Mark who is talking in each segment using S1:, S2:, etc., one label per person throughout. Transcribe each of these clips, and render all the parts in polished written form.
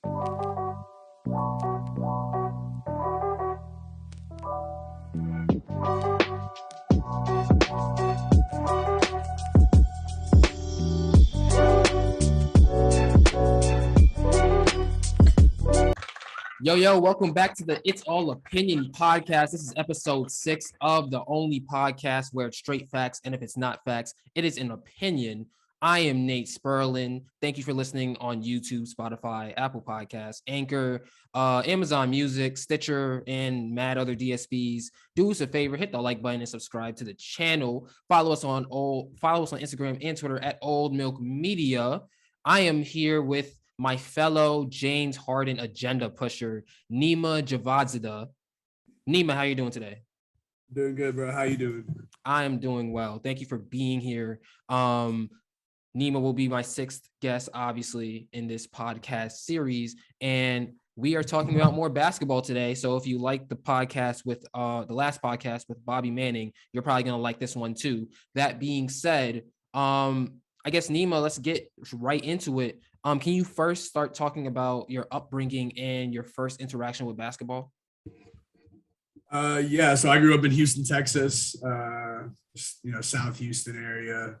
S1: Yo, welcome back to the It's All Opinion podcast. This is episode 6 of the only podcast where it's straight facts, and if it's not facts, it is an opinion. I am Nate Spurlin. Thank you for listening on YouTube, Spotify, Apple Podcasts, Anchor, Amazon Music, Stitcher, and mad other DSPs. Do us a favor, hit the like button and subscribe to the channel. Follow us on Instagram and Twitter at OldMilk Media. I am here with my fellow James Harden agenda pusher, Neema Djavadzadeh. Neema, how you doing today?
S2: Doing good, bro. How you doing?
S1: I am doing well. Thank you for being here. Neema will be my 6th guest, obviously, in this podcast series. And we are talking about more basketball today. So if you like the podcast with the last podcast with Bobby Manning, you're probably going to like this one too. That being said, I guess, Neema, let's get right into it. Can you first start talking about your upbringing and your first interaction with basketball?
S2: Yeah, so I grew up in Houston, Texas, South Houston area.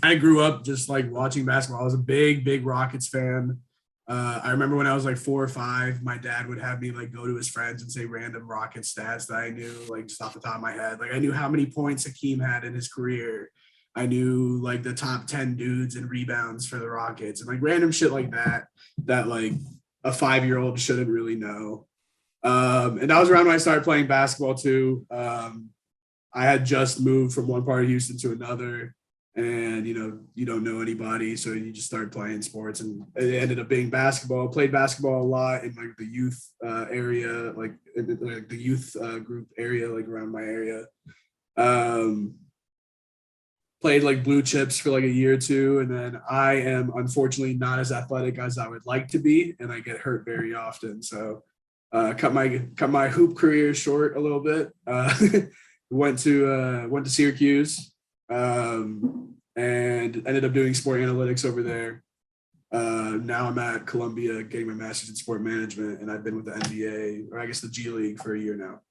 S2: I grew up just like watching basketball. I was a big Rockets fan. I remember when I was like 4 or 5, my dad would have me like go to his friends and say random Rockets stats that I knew like just off the top of my head. Like I knew how many points Hakeem had in his career. I knew like the top 10 dudes and rebounds for the Rockets and like random shit like that like a 5-year-old shouldn't really know. And that was around when I started playing basketball too. I had just moved from one part of Houston to another, and you don't know anybody, so you just started playing sports, and it ended up being basketball. Played basketball a lot in like the youth area, like the youth group area, like around my area. Played like blue chips for like a year or two, and then I am unfortunately not as athletic as I would like to be, and I get hurt very often. So cut my hoop career short a little bit. Went to Syracuse and ended up doing sport analytics over there. Now I'm at Columbia getting my master's in sport management, and I've been with the NBA, or I guess the G League, for a year now.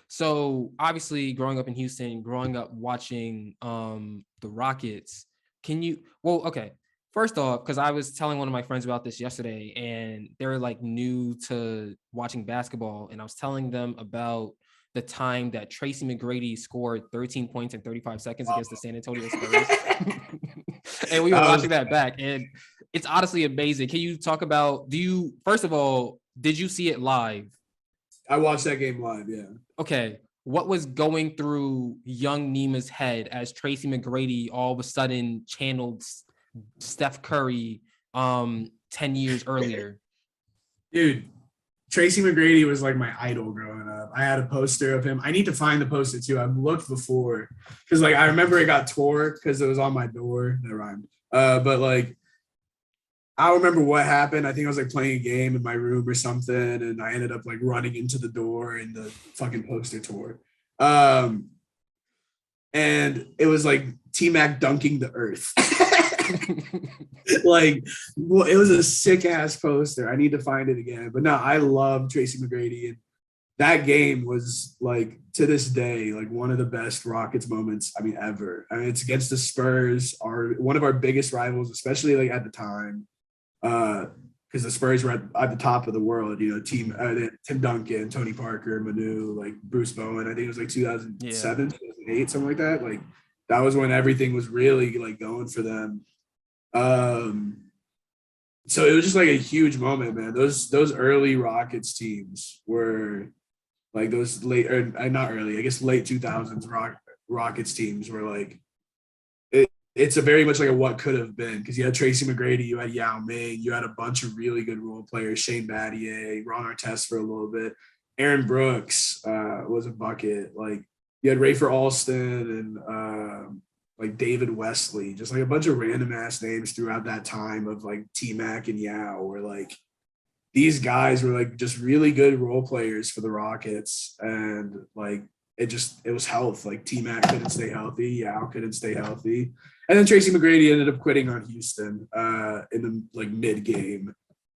S1: So obviously growing up in Houston, growing up watching the Rockets, first off, because I was telling one of my friends about this yesterday, and they're like new to watching basketball, and I was telling them about the time that Tracy McGrady scored 13 points in 35 seconds against the San Antonio Spurs. And we were watching that back, and it's honestly amazing. Can you talk about, first of all, did you see it live?
S2: I watched that game live, yeah.
S1: Okay, what was going through young Neema's head as Tracy McGrady all of a sudden channeled Steph Curry 10 years earlier?
S2: Dude, Tracy McGrady was like my idol growing up. I had a poster of him. I need to find the poster too. I've looked before because like I remember it got tore because it was on my door. That rhymed. But like I remember what happened. I think I was like playing a game in my room or something, and I ended up like running into the door and the fucking poster tore. And it was like T-Mac dunking the earth. Like, well, it was a sick ass poster. I need to find it again. But no, I love Tracy McGrady, and that game was like to this day like one of the best Rockets moments ever. It's against the Spurs, one of our biggest rivals, especially like at the time. Because the Spurs were at the top of the world, Tim Duncan, Tony Parker, Manu, like Bruce Bowen. I think it was like 2007, 2008, something like that. Like that was when everything was really like going for them. So it was just like a huge moment, man. Those early Rockets teams were like those late 2000s Rockets teams were like. It's a very much like a what could have been, because you had Tracy McGrady, you had Yao Ming, you had a bunch of really good role players, Shane Battier, Ron Artest for a little bit, Aaron Brooks was a bucket. Like you had Rafer Alston and like David Wesley, just like a bunch of random ass names throughout that time of like T-Mac and Yao, where like these guys were like just really good role players for the Rockets, and like it was health. Like T-Mac couldn't stay healthy. Yao couldn't stay healthy. And then Tracy McGrady ended up quitting on Houston in the like mid game.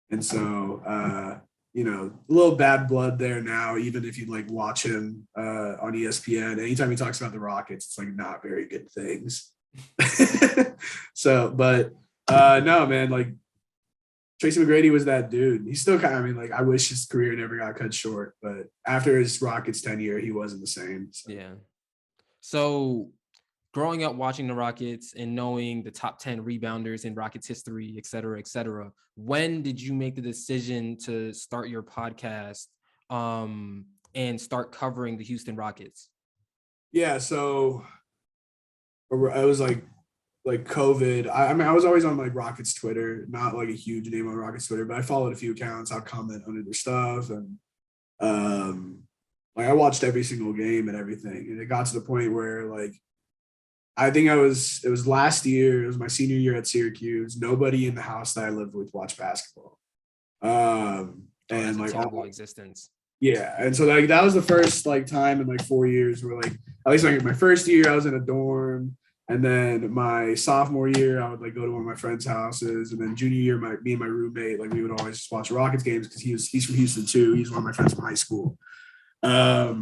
S2: And so you know, a little bad blood there now, even if you like watch him on ESPN. Anytime he talks about the Rockets, it's like not very good things. So, but no, man, like Tracy McGrady was that dude. He's still kind of, I mean, like, I wish his career never got cut short, but after his Rockets tenure, he wasn't the same. So.
S1: Yeah. So growing up watching the Rockets and knowing the top 10 rebounders in Rockets history, et cetera, when did you make the decision to start your podcast and start covering the Houston Rockets?
S2: Yeah, so I was like COVID. I mean, I was always on like Rockets Twitter, not like a huge name on Rockets Twitter, but I followed a few accounts. I'd comment under their stuff, and like I watched every single game and everything. And it got to the point where like I think it was last year. It was my senior year at Syracuse. Nobody in the house that I lived with watched basketball. And like
S1: terrible existence.
S2: Yeah, and so like that was the first like time in like 4 years where like at least like my first year I was in a dorm, and then my sophomore year I would like go to one of my friends' houses, and then junior year me and my roommate like we would always just watch Rockets games because he's from Houston too. He's one of my friends from high school. So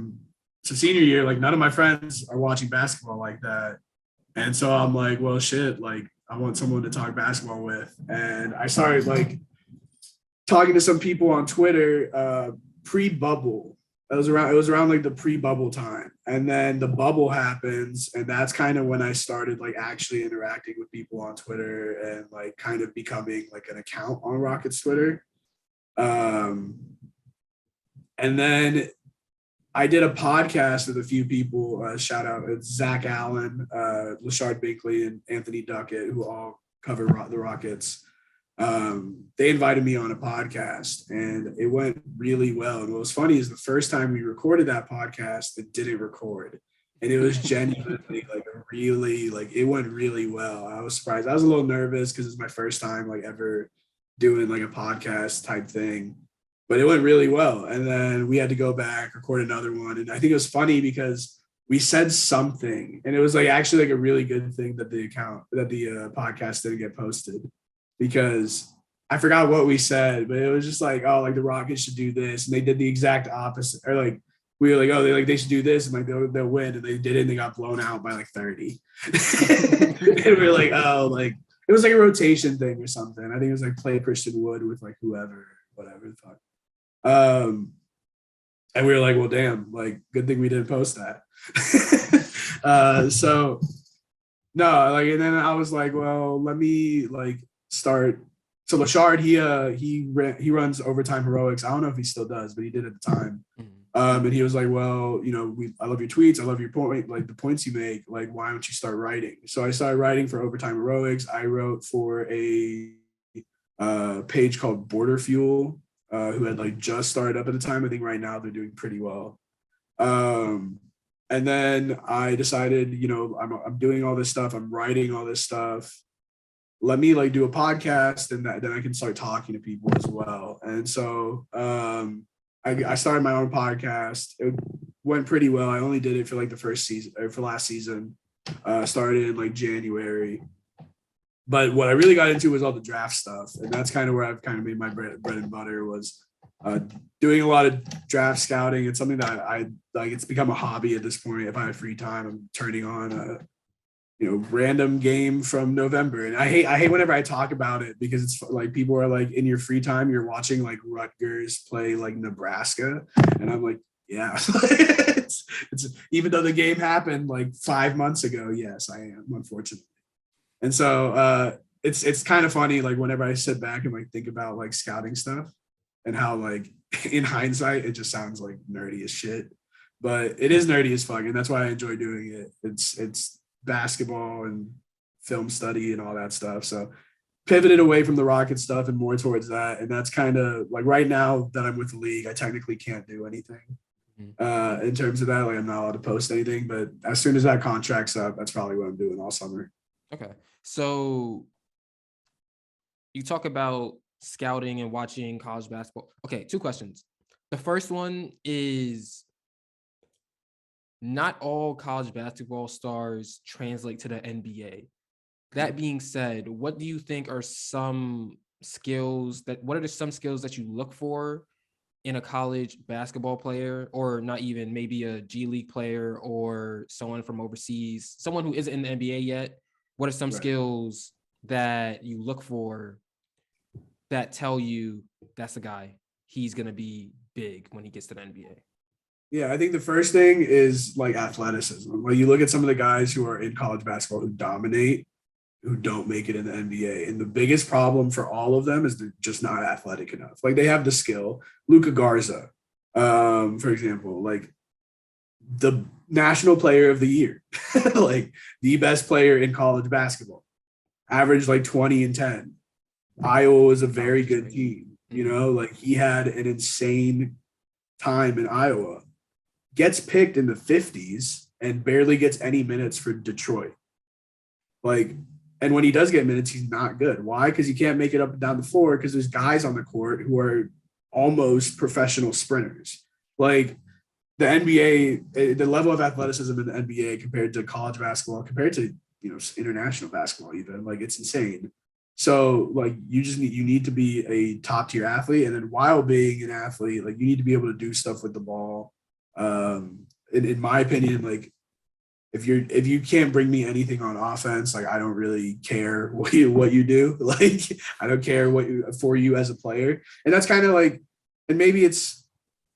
S2: senior year like none of my friends are watching basketball like that, and so I'm like, well shit, like I want someone to talk basketball with, and I started like talking to some people on Twitter. Pre-bubble. It was around like the pre-bubble time. And then the bubble happens. And that's kind of when I started like actually interacting with people on Twitter and like kind of becoming like an account on Rockets Twitter. And then I did a podcast with a few people. Shout out it's Zach Allen, Lashard Binkley, and Anthony Duckett, who all cover the Rockets. They invited me on a podcast and it went really well. And what was funny is the first time we recorded that podcast, it didn't record. And it was genuinely like really, like it went really well. I was surprised. I was a little nervous because it's my first time like ever doing like a podcast type thing, but it went really well. And then we had to go back, record another one. And I think it was funny because we said something and it was like actually like a really good thing that the podcast didn't get posted, because I forgot what we said, but it was just like, oh, like the Rockets should do this. And they did the exact opposite. Or like, we were like, oh, they should do this. And like, they'll win. And they did it. And they got blown out by like 30. And we were like, oh, like, it was like a rotation thing or something. I think it was like play Christian Wood with like whoever, whatever the fuck. And we were like, well, damn, like, good thing we didn't post that. So, no, like, and then I was like, well, let me like, start. So Lashard, he runs Overtime Heroics. I don't know if he still does, but he did at the time. And he was like, well, you know, I love your tweets. I love your point, like the points you make. Like, why don't you start writing? So I started writing for Overtime Heroics. I wrote for a page called Border Fuel, who had like just started up at the time. I think right now they're doing pretty well. And then I decided, you know, I'm doing all this stuff. I'm writing all this stuff. Let me like do a podcast, and then I can start talking to people as well. And so I started my own podcast. It went pretty well. I only did it for like the first season or for last season. Started in like January. But what I really got into was all the draft stuff. And that's kind of where I've kind of made my bread and butter, was doing a lot of draft scouting. It's something that I like. It's become a hobby at this point. If I have free time, I'm turning on a random game from November. And I hate whenever I talk about it, because it's like people are like, in your free time, you're watching like Rutgers play like Nebraska. And I'm like, yeah, it's even though the game happened like 5 months ago. Yes, I am, unfortunately. And so it's kind of funny, like whenever I sit back and like think about like scouting stuff and how like in hindsight, it just sounds like nerdy as shit, but it is nerdy as fuck. And that's why I enjoy doing it. It's basketball and film study and all that stuff. So pivoted away from the Rocket stuff and more towards that. And that's kind of like right now that I'm with the league, I technically can't do anything in terms of that. Like I'm not allowed to post anything, but as soon as that contract's up, that's probably what I'm doing all summer.
S1: Okay. So you talk about scouting and watching college basketball. Okay, two questions. The first one is, not all college basketball stars translate to the NBA. That being said, what do you think are some skills what are some skills that you look for in a college basketball player, or not even maybe a G League player or someone from overseas, someone who isn't in the NBA yet? What are some
S2: Right.
S1: skills that you look for that tell you that's the guy? He's going to be big when he gets to the NBA.
S2: Yeah, I think the first thing is like athleticism. Like you look at some of the guys who are in college basketball who dominate, who don't make it in the NBA. And the biggest problem for all of them is they're just not athletic enough. Like they have the skill. Luka Garza, for example, like the national player of the year, like the best player in college basketball, averaged like 20 and 10. Iowa was a very good team. Like he had an insane time in Iowa, gets picked in the 50s and barely gets any minutes for Detroit. Like, and when he does get minutes, he's not good. Why? Because he can't make it up and down the floor because there's guys on the court who are almost professional sprinters. Like the NBA, the level of athleticism in the NBA compared to college basketball, compared to international basketball, even like it's insane. So like you need to be a top tier athlete, and then while being an athlete, like you need to be able to do stuff with the ball. In my opinion, like if you can't bring me anything on offense, like I don't really care what you do. Like I don't care for you as a player, and that's kind of like, and maybe it's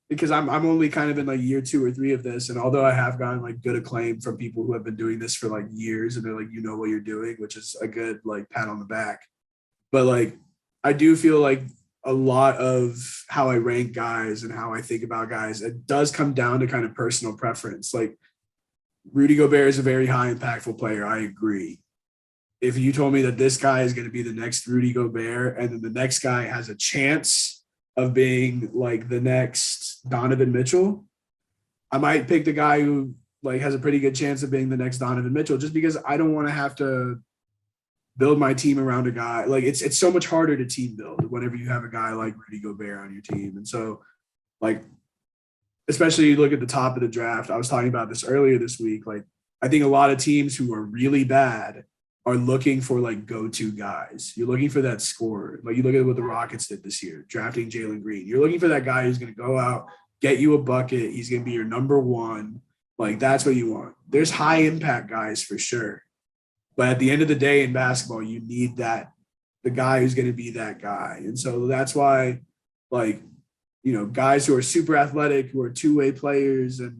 S2: because I'm only kind of in like year 2 or 3 of this, and although I have gotten like good acclaim from people who have been doing this for like years, and they're like, you know what you're doing, which is a good like pat on the back. But like I do feel like a lot of how I rank guys and how I think about guys, it does come down to kind of personal preference. Like Rudy Gobert is a very high impactful player. I agree. If you told me that this guy is going to be the next Rudy Gobert and then the next guy has a chance of being like the next Donovan Mitchell, I might pick the guy who like has a pretty good chance of being the next Donovan Mitchell, just because I don't want to have to build my team around a guy. Like it's so much harder to team build whenever you have a guy like Rudy Gobert on your team. And so like, especially you look at the top of the draft, I was talking about this earlier this week. Like I think a lot of teams who are really bad are looking for like go-to guys. You're looking for that scorer. Like you look at what the Rockets did this year, drafting Jalen Green. You're looking for that guy who's going to go out, get you a bucket. He's going to be your number one. Like that's what you want. There's high impact guys for sure. But at the end of the day in basketball, you need the guy who's going to be that guy. And so that's why, like, guys who are super athletic, who are two-way players and,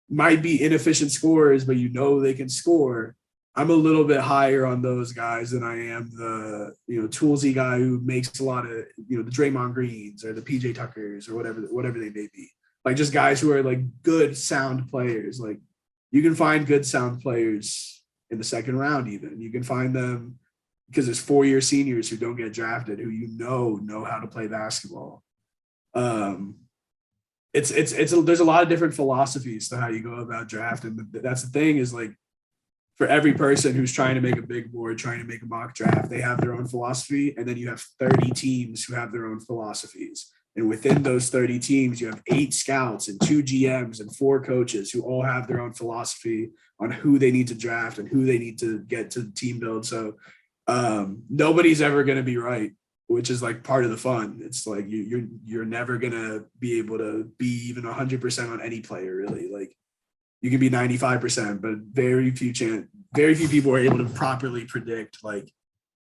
S2: might be inefficient scorers, but they can score. I'm a little bit higher on those guys than I am the, toolsy guy who makes a lot of, the Draymond Greens or the PJ Tuckers or whatever they may be. Like just guys who are like good, sound players. Like you can find good, sound players in the second round, even. You can find them because there's 4-year seniors who don't get drafted, who know how to play basketball. There's a lot of different philosophies to how you go about draft. And that's the thing is like, for every person who's trying to make a big board, trying to make a mock draft, they have their own philosophy. And then you have 30 teams who have their own philosophies. And within those 30 teams, you have 8 scouts and 2 GMs and 4 coaches who all have their own philosophy on who they need to draft and who they need to get to team build. So nobody's ever going to be right, which is like part of the fun. It's like you're never going to be able to be even 100% on any player, really. Like you can be 95%, but very few people are able to properly predict like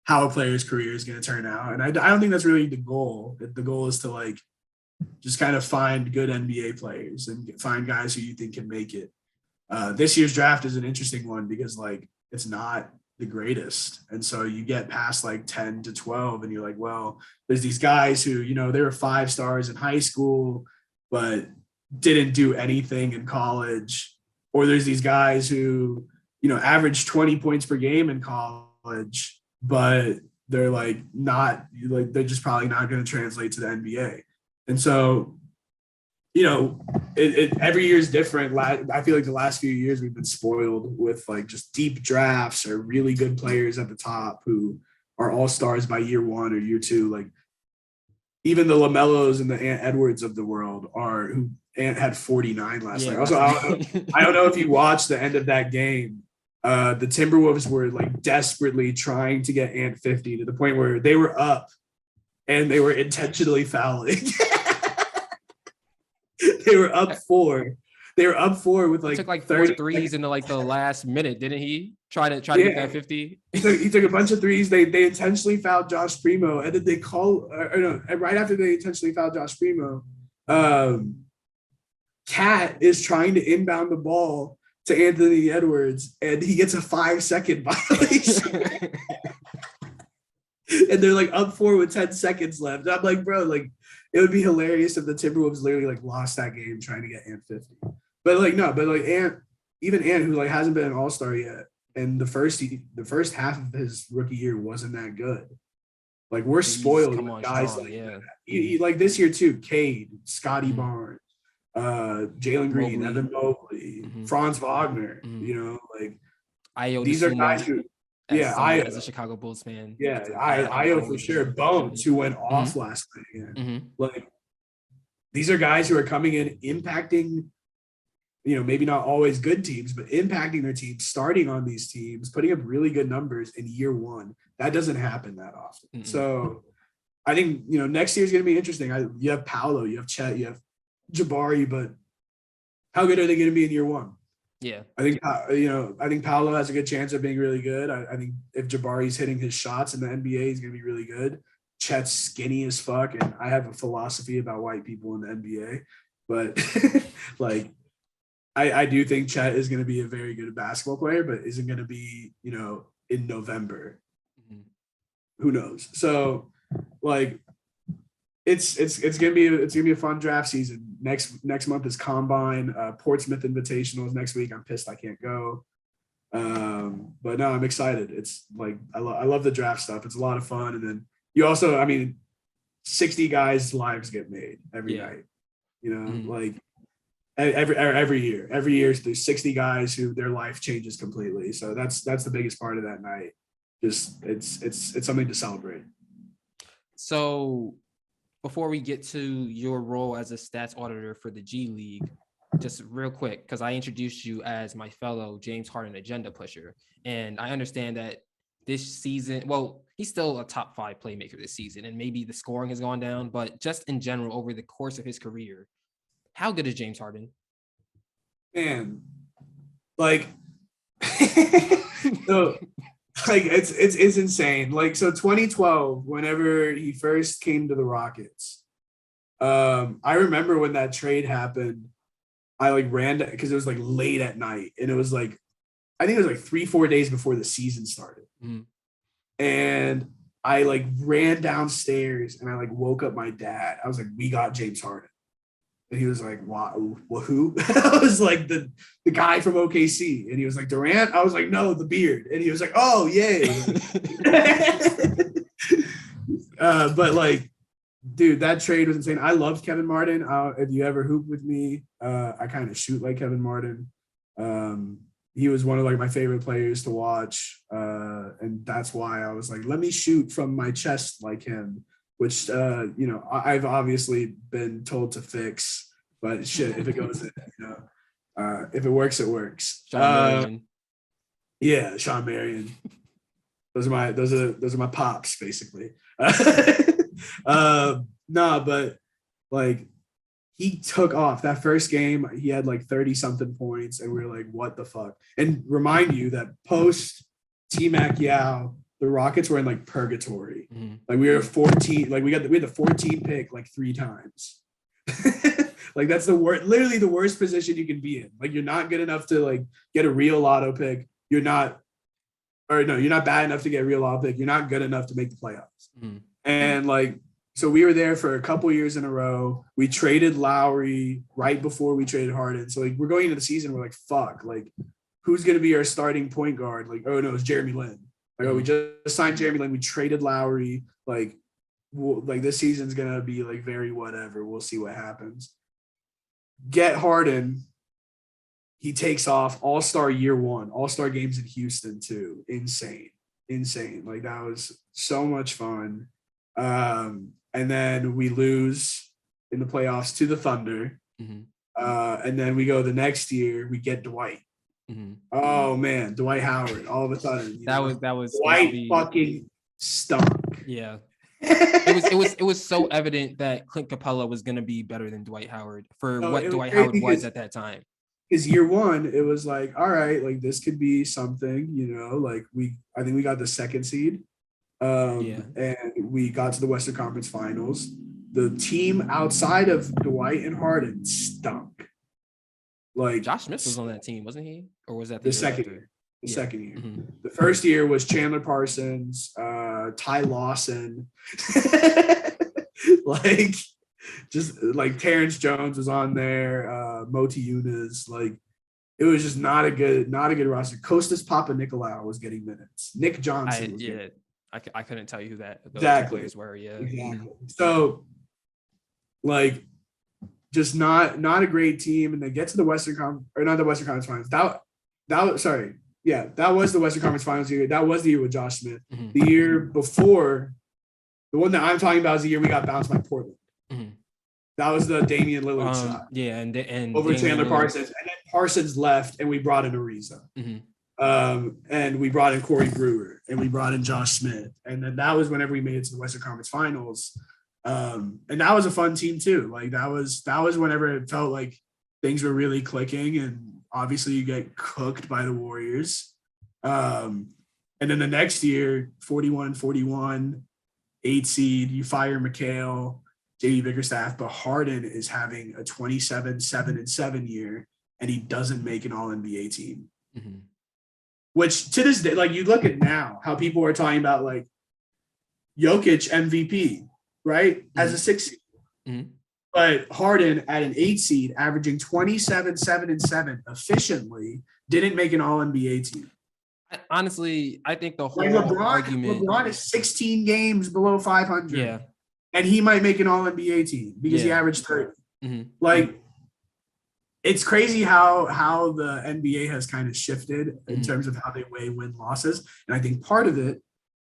S2: how a player's career is going to turn out. And I don't think that's really the goal. The goal is to like just kind of find good NBA players and find guys who you think can make it. This year's draft is an interesting one because like it's not the greatest. And so you get past like 10 to 12 and you're like, well, there's these guys who, they were 5 stars in high school, but didn't do anything in college. Or there's these guys who, average 20 points per game in college, but they're like not like they're just probably not going to translate to the NBA. And so, every year is different. I feel like the last few years we've been spoiled with like just deep drafts or really good players at the top who are all stars by year 1 or year 2. Like even the LaMelos and the Ant Edwards of the world are who Ant had 49 last
S1: Yeah,
S2: night. Also, I don't know if you watched the end of that game. The Timberwolves were like desperately trying to get Ant 50 to the point where they were up and they were intentionally fouling. They were up 4. They were up 4 with like
S1: took like 4
S2: 30
S1: threes in the last minute, didn't he? Try to get that 50.
S2: He took a bunch of threes. They intentionally fouled Josh Primo, and then they call right after they intentionally fouled Josh Primo, Cat is trying to inbound the ball to Anthony Edwards, and he gets a 5-second violation. And they're like up 4 with 10 seconds left. I'm like, bro, like it would be hilarious if the Timberwolves literally like lost that game trying to get Ant 50. But like no, but like Ant, who like hasn't been an all-star yet, and the first half of his rookie year wasn't that good. Like we're spoiled with guys strong, like that. Like this year too, Cade, Scotty Barnes, Jalen Green, Evan Mobley, Franz Wagner, you know, like these are guys who
S1: as a Chicago Bulls fan.
S2: Yeah, Io for sure. Bones, who went off last night again. Like these are guys who are coming in, impacting, you know, maybe not always good teams, but impacting their teams, starting on these teams, putting up really good numbers in year one. That doesn't happen that often. So I think, you know, next year is going to be interesting. You have Paolo, you have Chet, you have Jabari, but how good are they going to be in year one?
S1: Yeah,
S2: I think Paolo has a good chance of being really good. I think if Jabari's hitting his shots in the NBA, he's going to be really good. Chet's skinny as fuck, and I have a philosophy about white people in the NBA, but like I do think Chet is going to be a very good basketball player, but isn't going to be, you know, in November. Who knows? So like it's gonna be a fun draft season. Next month is Combine. Portsmouth Invitational is next week. I'm pissed I can't go, but no, I'm excited. It's like I love the draft stuff. It's a lot of fun, and then you also, I mean, 60 guys' lives get made every night. You know, like every year there's 60 guys who their life changes completely. So that's the biggest part of that night. Just it's something to celebrate.
S1: So before we get to your role as a stats auditor for the G League, just real quick, because I introduced you as my fellow James Harden agenda pusher. And I understand that this season, well, he's still a top 5 playmaker this season, and maybe the scoring has gone down, but just in general, over the course of his career, how good is James Harden?
S2: Man, like, so like it's insane. Like, so 2012, whenever he first came to the Rockets, I remember when that trade happened, I like ran because it was like late at night, and it was like, I think it was like 3-4 days before the season started. And I like ran downstairs and I like woke up my dad. I was like, we got James Harden. And he was like, wow, well, who? I was like, the guy from OKC. And he was like, Durant? I was like, no, the beard. And he was like, oh, yay. But like, dude, that trade was insane. I loved Kevin Martin. If you ever hoop with me, I kind of shoot like Kevin Martin. He was one of like my favorite players to watch. And that's why I was like, let me shoot from my chest like him. Which, you know, I've obviously been told to fix, but shit, if it goes in, you know, if it works, it works.
S1: Sean Marion.
S2: Yeah, Sean Marion. Those are my pops, basically. No, but like he took off that first game. He had like 30-something points, and we were like, what the fuck? And remind you that post T-Mac Yao, the Rockets were in like purgatory. Like we were 14, like we had the 14 pick like 3 times. Like that's literally the worst position you can be in. Like you're not good enough to like get a real lotto pick. You're not bad enough to get a real lotto pick. You're not good enough to make the playoffs. And like, so we were there for a couple years in a row. We traded Lowry right before we traded Harden. So like we're going into the season, we're like, fuck, like who's going to be our starting point guard? Like, oh no, it's Jeremy Lin. Like, oh, we just signed Jeremy Lin. We traded Lowry. Like this season's going to be like very whatever. We'll see what happens. Get Harden. He takes off. All-Star year one. All-Star games in Houston too. Insane. Like that was so much fun. And then we lose in the playoffs to the Thunder. And then we go the next year, we get Dwight.
S1: Mm-hmm.
S2: Oh man, Dwight Howard. All of a sudden,
S1: that was
S2: Dwight fucking stunk.
S1: Yeah. It was so evident that Clint Capella was going to be better than Dwight Howard for what Dwight Howard was at that time.
S2: Because year one, it was like, all right, like this could be something, like I think we got the second seed. And we got to the Western Conference Finals. The team outside of Dwight and Harden stunk. Like
S1: Josh Smith was on that team, wasn't he? Or was that
S2: the second year? Second year.
S1: Mm-hmm.
S2: The first year was Chandler Parsons, Ty Lawson, like just like Terrence Jones was on there, Moti Yunus. Like it was just not a good roster. Kostas Papanikolaou was getting minutes. Nick Johnson.
S1: I couldn't tell you who those
S2: exactly
S1: players were. Yeah.
S2: Exactly. So like just not a great team, and they get to the Western Conference, or not the Western Conference Finals. That was the Western Conference Finals year. That was the year with Josh Smith.
S1: Mm-hmm.
S2: The year before, the one that I'm talking about is the year we got bounced by Portland.
S1: Mm-hmm.
S2: That was the Damian Lillard shot.
S1: Yeah, and
S2: over Chandler Parsons, and then Parsons left, and we brought in Ariza.
S1: Mm-hmm.
S2: And we brought in Corey Brewer, and we brought in Josh Smith, and then that was whenever we made it to the Western Conference Finals. And that was a fun team too. Like that was whenever it felt like things were really clicking, and obviously you get cooked by the Warriors. And then the next year, 41-41, 8 seed, you fire McHale, JD Bickerstaff, but Harden is having a 27-7-7 year, and he doesn't make an All-NBA team.
S1: Mm-hmm.
S2: Which to this day, like you look at now, how people are talking about like Jokic MVP, right? Mm-hmm. As a 6 seed.
S1: Mm-hmm.
S2: But Harden at an 8 seed, averaging 27-7-7 efficiently, didn't make an All-NBA team.
S1: Honestly, I think the whole argument.
S2: LeBron is 16 games below 500.
S1: Yeah.
S2: And he might make an All-NBA team because he averaged 30.
S1: Mm-hmm.
S2: Like, it's crazy how the NBA has kind of shifted in terms of how they weigh win-losses. And I think part of it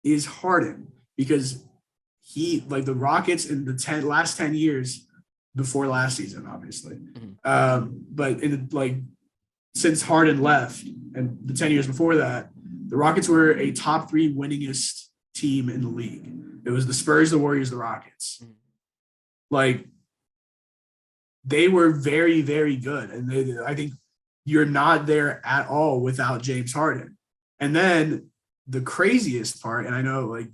S2: is Harden, because he, like the Rockets in the last 10 years, before last season, obviously. Mm-hmm. But since Harden left and the 10 years before that, the Rockets were a top 3 winningest team in the league. It was the Spurs, the Warriors, the Rockets. Mm-hmm. Like, they were very, very good. And I think you're not there at all without James Harden. And then the craziest part, and I know like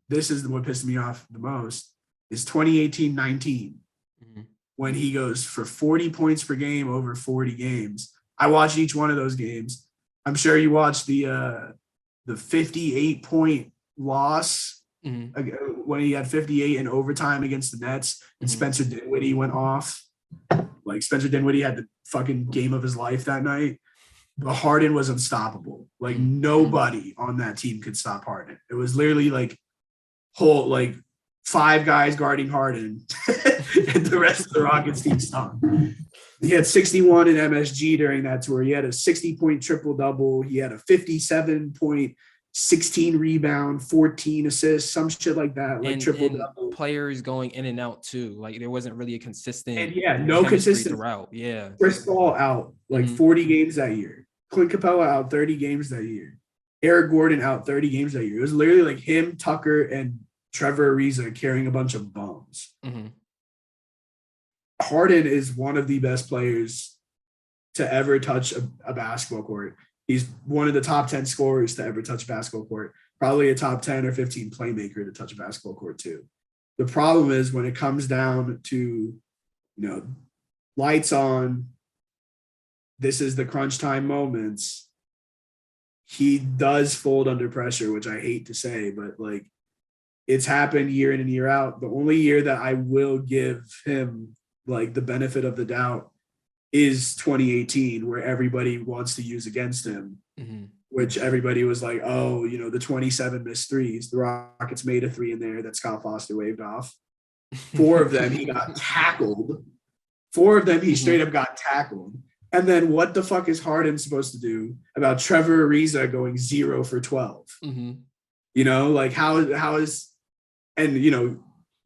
S2: this is what pissed me off the most, is 2018-19. Mm-hmm. When he goes for 40 points per game over 40 games. I watched each one of those games. I'm sure you watched the 58-point loss when he had 58 in overtime against the Nets, and Spencer Dinwiddie went off. Like Spencer Dinwiddie had the fucking game of his life that night. But Harden was unstoppable. Like nobody on that team could stop Harden. It was literally like 5 guys guarding Harden and the rest of the Rockets team stunk. He had 61 in MSG during that tour. He had a 60-point triple-double. He had a 57-point, 16 rebound, 14 assists, some shit like that, like triple-double.
S1: Players going in and out too. Like there wasn't really a consistent.
S2: And no consistent
S1: throughout. Yeah.
S2: Chris Paul out like 40 games that year. Clint Capella out 30 games that year. Eric Gordon out 30 games that year. It was literally like him, Tucker, and Trevor Ariza carrying a bunch of bums. Mm-hmm. Harden is one of the best players to ever touch a basketball court. He's one of the top 10 scorers to ever touch a basketball court. Probably a top 10 or 15 playmaker to touch a basketball court too. The problem is when it comes down to, lights on, this is the crunch time moments, he does fold under pressure, which I hate to say, but like it's happened year in and year out. The only year that I will give him like the benefit of the doubt is 2018, where everybody wants to use against him, which everybody was like, oh, the 27 missed threes. The Rockets made a 3 in there that Scott Foster waved off. 4 of them, he got tackled. 4 of them, he straight up got tackled. And then what the fuck is Harden supposed to do about Trevor Ariza going 0 for 12? Like how is, and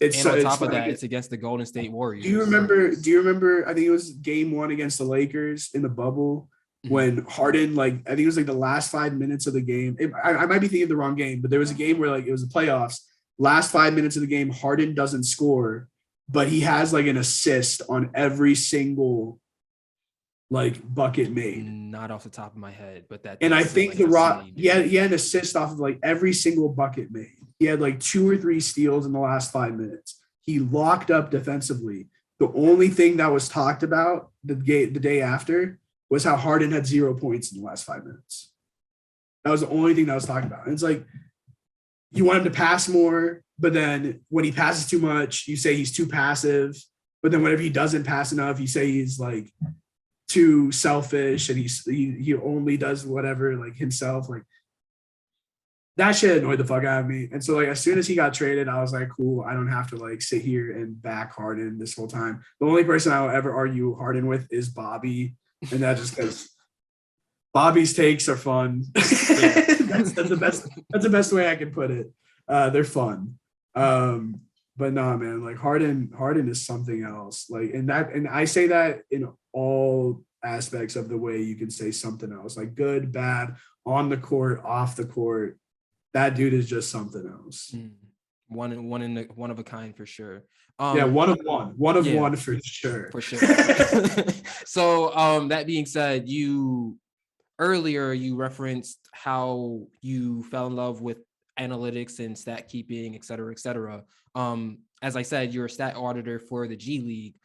S1: And on top
S2: it's
S1: of that,
S2: like,
S1: it's against the Golden State Warriors.
S2: do you remember? Do you remember? I think it was game one against the Lakers in the bubble when Harden, like, I think it was like the last 5 minutes of the game. I might be thinking of the wrong game, but there was a game where like it was the playoffs. Last 5 minutes of the game, Harden doesn't score, but he has like an assist on every single like bucket made.
S1: Not off the top of my head, but that.
S2: And I
S1: does seem
S2: think
S1: like
S2: the Rock,
S1: insane,
S2: he had an assist off of like every single bucket made. He had like 2 or 3 steals in the last 5 minutes. He locked up defensively. The only thing that was talked about the day after was how Harden had 0 points in the last 5 minutes. That was the only thing that was talked about. And it's like, you want him to pass more, but then when he passes too much, you say he's too passive. But then whenever he doesn't pass enough, you say he's like too selfish and he only does whatever like himself. Like, that shit annoyed the fuck out of me. And so like as soon as he got traded, I was like, cool, I don't have to like sit here and back Harden this whole time. The only person I will ever argue Harden with is Bobby. And that just because Bobby's takes are fun. That's the best way I can put it. They're fun. But nah, man, like Harden is something else. Like, and I say that in all aspects of the way you can say something else, like good, bad, on the court, off the court. That dude is just something else.
S1: One of a kind for sure.
S2: One of one for sure.
S1: For sure. So that being said, you referenced how you fell in love with analytics and stat keeping, et cetera, et cetera. As I said, you're a stat auditor for the G League.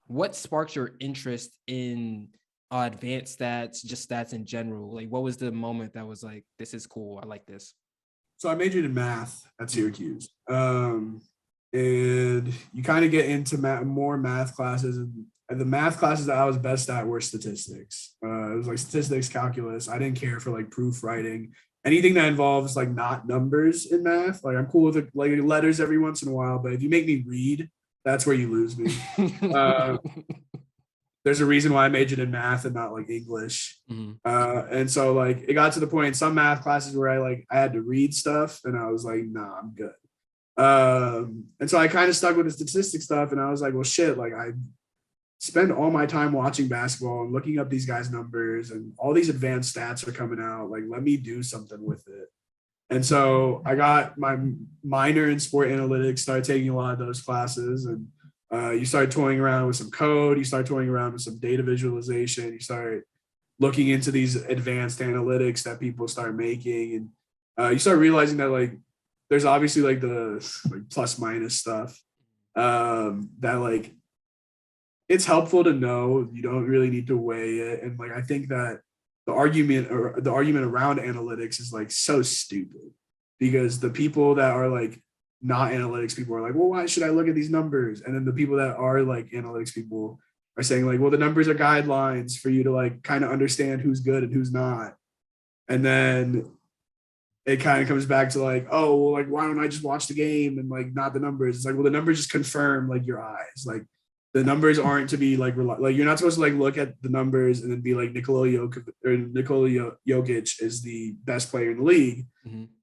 S1: What sparked your interest in advanced stats, just stats in general? Like, what was the moment that was like, this is cool, I like this?
S2: So I majored in math at Syracuse, and you kind of get into more math classes, and the math classes that I was best at were statistics. It was like statistics, calculus. I didn't care for like proof writing, anything that involves like not numbers in math. Like, I'm cool with like letters every once in a while, but if you make me read, that's where you lose me. There's a reason why I majored in math and not like English. And so like it got to the point in some math classes where I had to read stuff and I was like, nah, I'm good. And so I kind of stuck with the statistics stuff and I was like, well, shit, like I spend all my time watching basketball and looking up these guys' numbers and all these advanced stats are coming out. Like, let me do something with it. And so I got my minor in sport analytics, started taking a lot of those classes, and you start toying around with some code, you start toying around with some data visualization, you start looking into these advanced analytics that people start making, and you start realizing that like there's obviously like the like plus minus stuff that like it's helpful to know. You don't really need to weigh it, and like I think that the argument around analytics is like so stupid because the people that are like not analytics people are like, well, why should I look at these numbers? And then the people that are like analytics people are saying like, well, the numbers are guidelines for you to like kind of understand who's good and who's not. And then it kind of comes back to like, oh, well, like, why don't I just watch the game and like not the numbers? It's like, well, the numbers just confirm like your eyes. Like, the numbers aren't to be like you're not supposed to like look at the numbers and then be like Nikola Jokic is the best player in the league.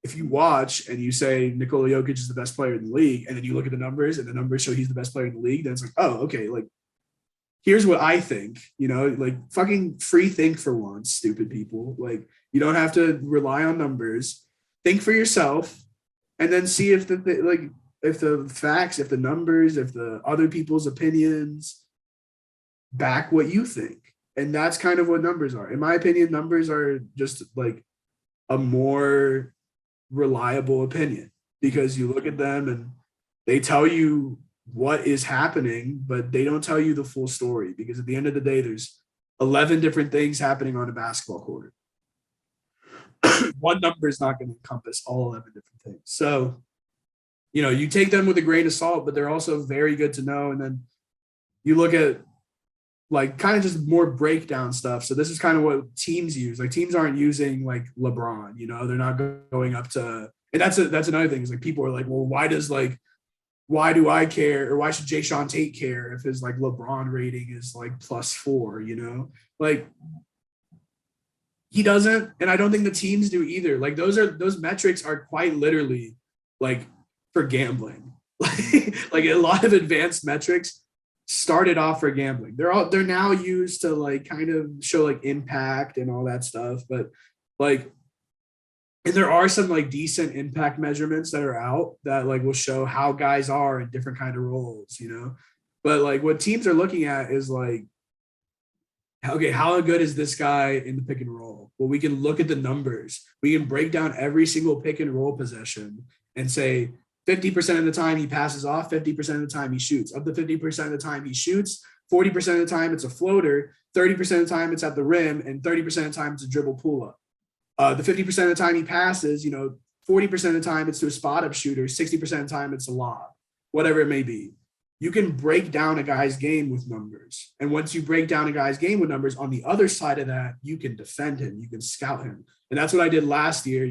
S2: If you watch and you say Nikola Jokic is the best player in the league, and then you look at the numbers and the numbers show he's the best player in the league, then it's like, oh, okay, like here's what I think, like fucking free think for once, stupid people. Like, you don't have to rely on numbers. Think for yourself, and then see if if the facts, if the numbers, if the other people's opinions back what you think. And that's kind of what numbers are. In my opinion, numbers are just like a more reliable opinion because you look at them and they tell you what is happening, but they don't tell you the full story because at the end of the day, there's 11 different things happening on a basketball court. One number is not going to encompass all 11 different things. So, you take them with a grain of salt, but they're also very good to know. And then you look at like kind of just more breakdown stuff. So this is kind of what teams use. Like, teams aren't using like LeBron, they're not going up to, and that's another thing is like people are like, well, why do I care? Or why should Jay Sean Tate care if his like LeBron rating is like +4, like he doesn't. And I don't think the teams do either. Like those metrics are quite literally like for gambling. Like a lot of advanced metrics started off for gambling. They're now used to like kind of show like impact and all that stuff. But like, and there are some like decent impact measurements that are out that like will show how guys are in different kind of roles, you know. But like what teams are looking at is like, okay, how good is this guy in the pick and roll? Well, we can look at the numbers. We can break down every single pick and roll possession and say 50% of the time he passes off, 50% of the time he shoots. Of the 50% of the time he shoots, 40% of the time it's a floater, 30% of the time it's at the rim, and 30% of the time it's a dribble pull-up. The 50% of the time he passes, 40% of the time it's to a spot-up shooter, 60% of the time it's a lob, whatever it may be. You can break down a guy's game with numbers. And once you break down a guy's game with numbers, on the other side of that, you can defend him, you can scout him. And that's what I did last year.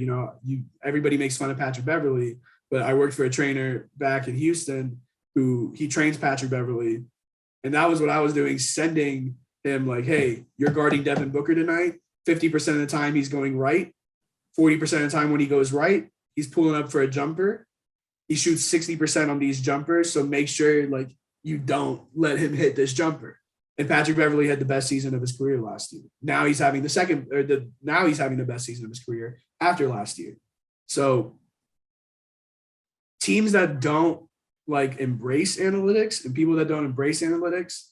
S2: Everybody makes fun of Patrick Beverley, but I worked for a trainer back in Houston who he trains Patrick Beverley. And that was what I was doing, sending him like, hey, you're guarding Devin Booker tonight. 50% of the time he's going right. 40% of the time when he goes right, he's pulling up for a jumper. He shoots 60% on these jumpers. So make sure like you don't let him hit this jumper. And Patrick Beverley had the best season of his career last year. Now he's having the best season of his career after last year. So teams that don't like embrace analytics and people that don't embrace analytics,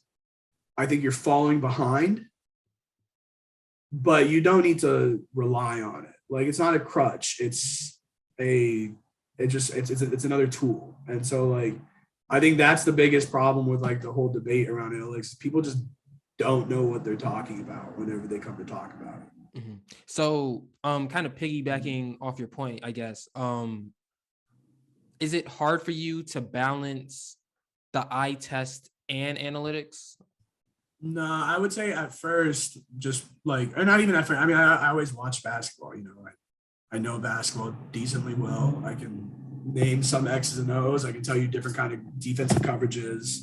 S2: I think you're falling behind, but you don't need to rely on it. Like it's not a crutch. It's another tool. And so like, I think that's the biggest problem with like the whole debate around analytics. People just don't know what they're talking about whenever they come to talk about it.
S1: Mm-hmm. So kind of piggybacking off your point, I guess, is it hard for you to balance the eye test and analytics?
S2: No, I would say at first, just like, or not even at first. I mean, I always watch basketball, I know basketball decently well. I can name some X's and O's. I can tell you different kind of defensive coverages,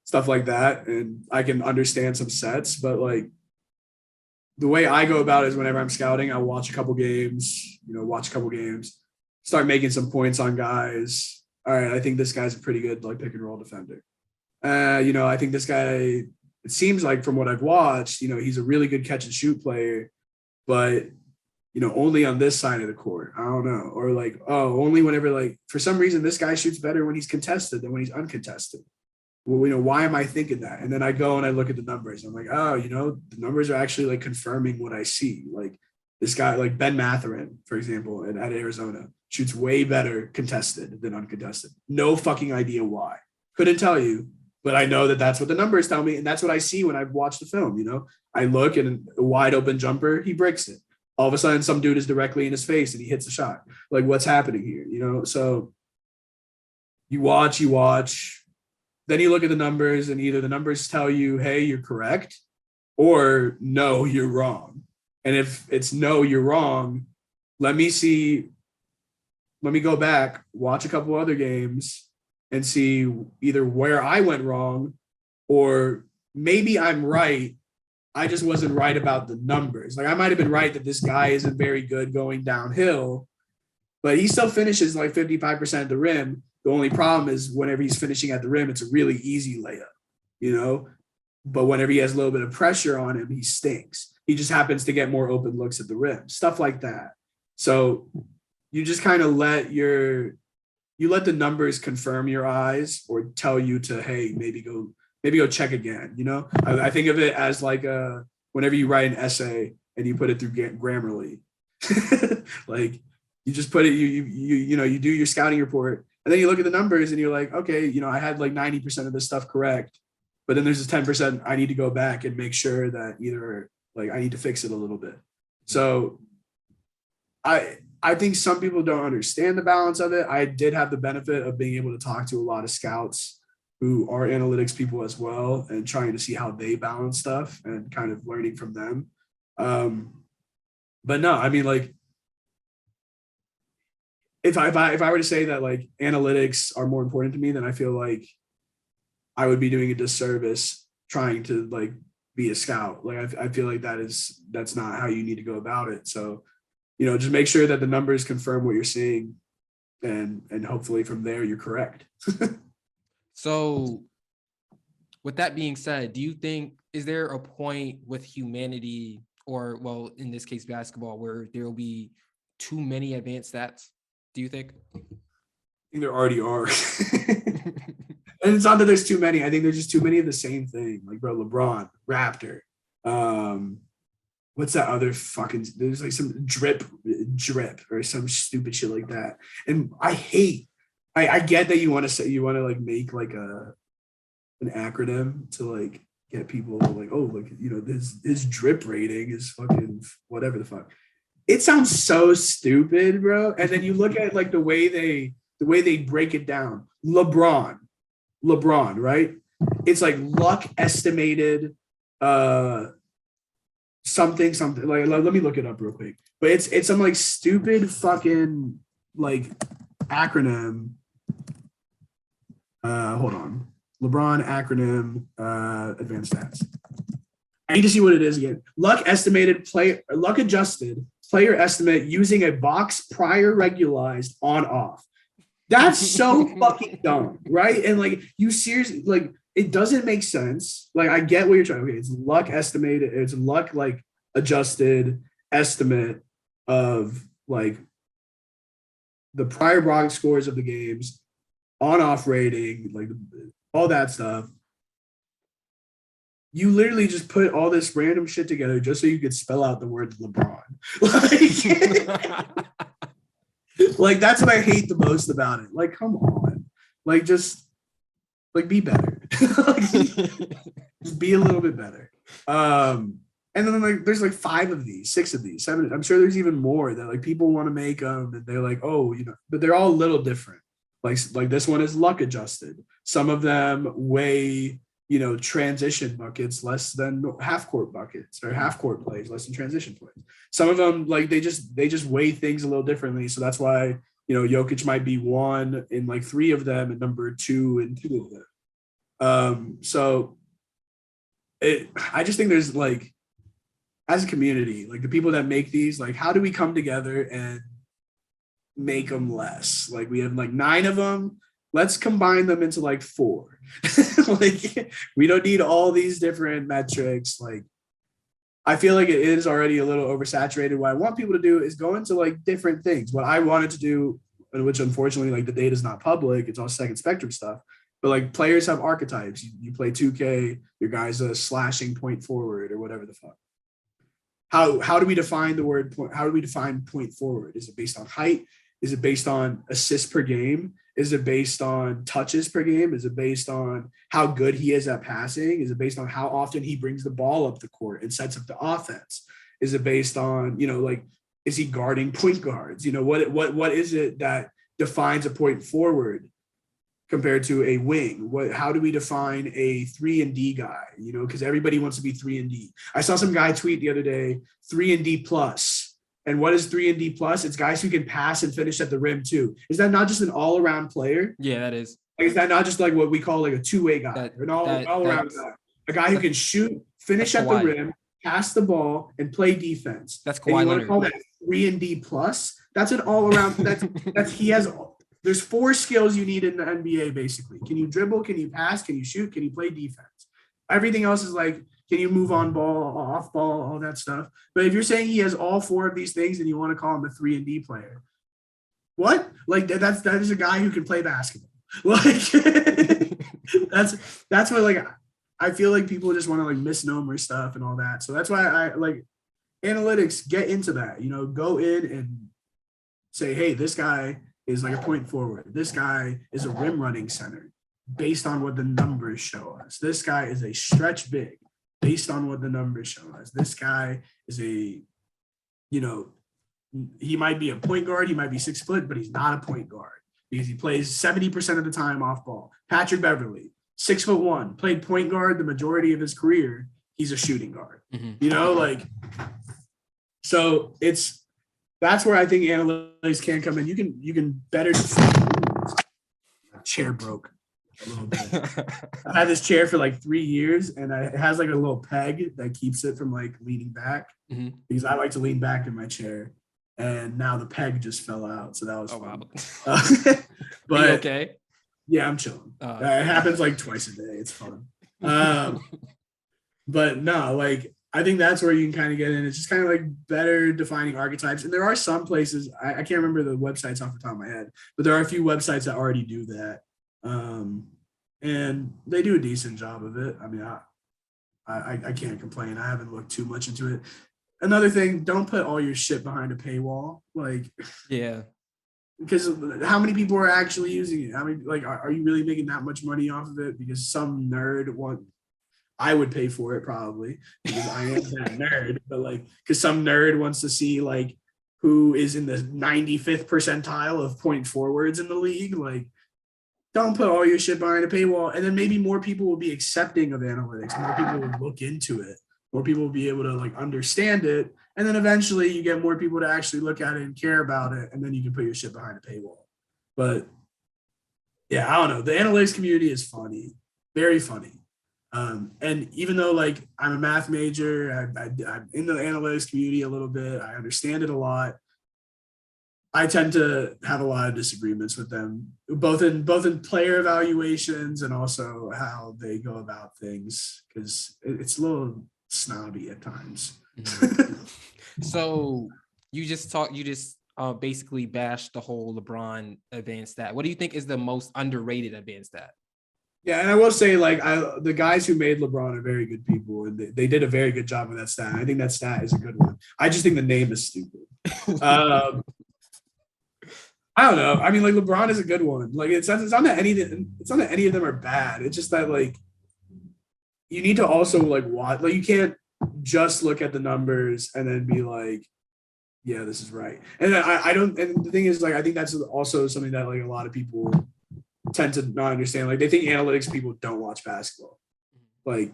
S2: stuff like that. And I can understand some sets, but like the way I go about it is whenever I'm scouting, I watch a couple games, start making some points on guys. All right, I think this guy's a pretty good like pick and roll defender. I think this guy, it seems like from what I've watched, he's a really good catch and shoot player, but only on this side of the court. I don't know. Or like, only whenever like, for some reason, this guy shoots better when he's contested than when he's uncontested. Well, why am I thinking that? And then I go and I look at the numbers. I'm like, the numbers are actually like confirming what I see. Like this guy, like Ben Mathurin, for example, at Arizona, shoots way better contested than uncontested. No fucking idea why. Couldn't tell you, but I know that that's what the numbers tell me. And that's what I see when I've watched the film. I look and a wide open jumper, he breaks it. All of a sudden, some dude is directly in his face and he hits a shot. Like, what's happening here? So you watch, then you look at the numbers and either the numbers tell you, hey, you're correct, or no, you're wrong. And if it's no, you're wrong, let me go back, watch a couple other games and see either where I went wrong or maybe I'm right. I just wasn't right about the numbers. Like I might've been right that this guy isn't very good going downhill, but he still finishes like 55% at the rim. The only problem is whenever he's finishing at the rim, it's a really easy layup, but whenever he has a little bit of pressure on him, he stinks. He just happens to get more open looks at the rim, stuff like that. So you just kind of let the numbers confirm your eyes or tell you to, hey, maybe go check again. I think of it as like whenever you write an essay and you put it through Grammarly, like you just put it, you do your scouting report and then you look at the numbers and you're like, okay, I had like 90% of this stuff correct, but then there's this 10% I need to go back and make sure that either like I need to fix it a little bit. So I think some people don't understand the balance of it. I did have the benefit of being able to talk to a lot of scouts who are analytics people as well and trying to see how they balance stuff and kind of learning from them. But no, I mean, like, if I were to say that like analytics are more important to me, then I feel like I would be doing a disservice trying to like be a scout. Like I feel like that's not how you need to go about it. So, just make sure that the numbers confirm what you're seeing and hopefully from there you're correct.
S1: So with that being said, do you think, is there a point with humanity, or well, in this case basketball, where there will be too many advanced stats, do you think?
S2: I think there already are. And it's not that there's too many. I think there's just too many of the same thing. Like, bro, LeBron, Raptor. What's that other fucking? There's like some drip or some stupid shit like that. And I get that you want to say, you want to like make like an acronym to like get people like, oh, like, you know, this drip rating is fucking whatever the fuck. It sounds so stupid, bro. And then you look at like the way they break it down. LeBron, right? It's like luck estimated something like, let me look it up real quick. But it's some like stupid fucking like acronym. Hold on. LeBron acronym advanced stats. I need to see what it is again. Luck adjusted player estimate using a box prior regularized on off. That's so fucking dumb, right? And like, you seriously, like, it doesn't make sense. Like, I get what you're trying. Okay, it's luck estimated. It's luck like adjusted estimate of like the prior box scores of the games, on off rating, like all that stuff. You literally just put all this random shit together just so you could spell out the word LeBron. Like that's what I hate the most about it. Like, come on. Like, just like be better. Just be a little bit better. And then like there's like 5 of these, 6 of these, 7. I'm sure there's even more that like people want to make them and they're like, oh, you know, but they're all a little different. Like this one is luck adjusted. Some of them weigh, you know, transition buckets less than half court buckets, or half court plays less than transition plays. Some of them, like they just weigh things a little differently. So that's why, you know, Jokic might be 1 in like 3 of them and number 2 in 2 of them. So I just think there's like, as a community, like the people that make these, like how do we come together and make them less? Like we have like 9 of them. Let's combine them into like 4. Like we don't need all these different metrics. Like I feel like it is already a little oversaturated. What I want people to do is go into like different things. What I wanted to do, which unfortunately like the data is not public, it's all second spectrum stuff. But like players have archetypes. You play 2K, your guy's a slashing point forward or whatever the fuck. How do we define the word point? How do we define point forward? Is it based on height? Is it based on assists per game? Is it based on touches per game? Is it based on how good he is at passing? Is it based on how often he brings the ball up the court and sets up the offense? Is it based on, you know, like, is he guarding point guards? You know, what is it that defines a point forward compared to a wing? How do we define a 3-and-D guy? You know, because everybody wants to be 3-and-D. I saw some guy tweet the other day, 3-and-D plus. And what is 3-and-D plus? It's guys who can pass and finish at the rim too. Is that not just an all-around player?
S1: Yeah, that is.
S2: Like, is that not just like what we call like a two-way guy, or an all-around guy? A guy who can shoot, finish at the rim, pass the ball, and play defense.
S1: That's Kawhi Leonard.
S2: Call that 3-and-D plus? That's an all-around. That's he has. There's 4 skills you need in the NBA basically. Can you dribble? Can you pass? Can you shoot? Can you play defense? Everything else is like, can you move on ball, off ball, all that stuff. But if you're saying he has all 4 of these things and you want to call him a 3-and-D player, what? Like that is a guy who can play basketball. Like that's what, like, I feel like people just want to like misnomer stuff and all that. So that's why I like analytics, get into that, you know, go in and say, hey, this guy is like a point forward. This guy is a rim running center based on what the numbers show us. This guy is a stretch big based on what the numbers show us. This guy is a, you know, he might be a point guard, he might be 6 foot, but he's not a point guard because he plays 70% of the time off ball. Patrick Beverly, 6'1", played point guard the majority of his career. He's a shooting guard, you know, like, so that's where I think analytics can come in. You can better define. Chair broke a little bit. I've had this chair for like 3 years, and it has like a little peg that keeps it from like leaning back, because I like to lean back in my chair. and now the peg just fell out. So that was fun.
S1: Wow.
S2: But
S1: Are you okay?
S2: yeah, I'm chilling. It happens like twice a day. It's fun. But no, like I think that's where you can kind of get in. It's just kind of like better defining archetypes. And there are some places, I can't remember the websites off the top of my head, but there are a few websites that already do that. And they do a decent job of it. I mean, I can't complain. I haven't looked too much into it. Another thing, don't put all your shit behind a paywall. Like,
S1: yeah,
S2: because how many people are actually using it? I mean, like, are you really making that much money off of it? Because some nerd I would pay for it probably because I am that nerd, but like, because some nerd wants to see like who is in the 95th percentile of point forwards in the league. Like, don't put all your shit behind a paywall. And then maybe more people will be accepting of analytics. More people will look into it. More people will be able to like understand it. And then eventually you get more people to actually look at it and care about it. And then you can put your shit behind a paywall. But yeah, I don't know. The analytics community is funny, very funny. And even though like I'm a math major, I'm in the analytics community a little bit, I understand it a lot. I tend to have a lot of disagreements with them, both in player evaluations and also how they go about things, because it's a little snobby at times.
S1: Mm-hmm. So you just basically bashed the whole LeBron advanced stat. What do you think is the most underrated advanced stat?
S2: Yeah, and I will say, like, the guys who made LeBron are very good people, and they did a very good job with that stat. I think that stat is a good one. I just think the name is stupid. I don't know. I mean, like, LeBron is a good one. Like, it's not that any of them are bad. It's just that, like, you need to also like watch. Like, you can't just look at the numbers and then be like, yeah, this is right. And I don't. And the thing is, like, I think that's also something that like a lot of people tend to not understand. Like, they think analytics people don't watch basketball. Like,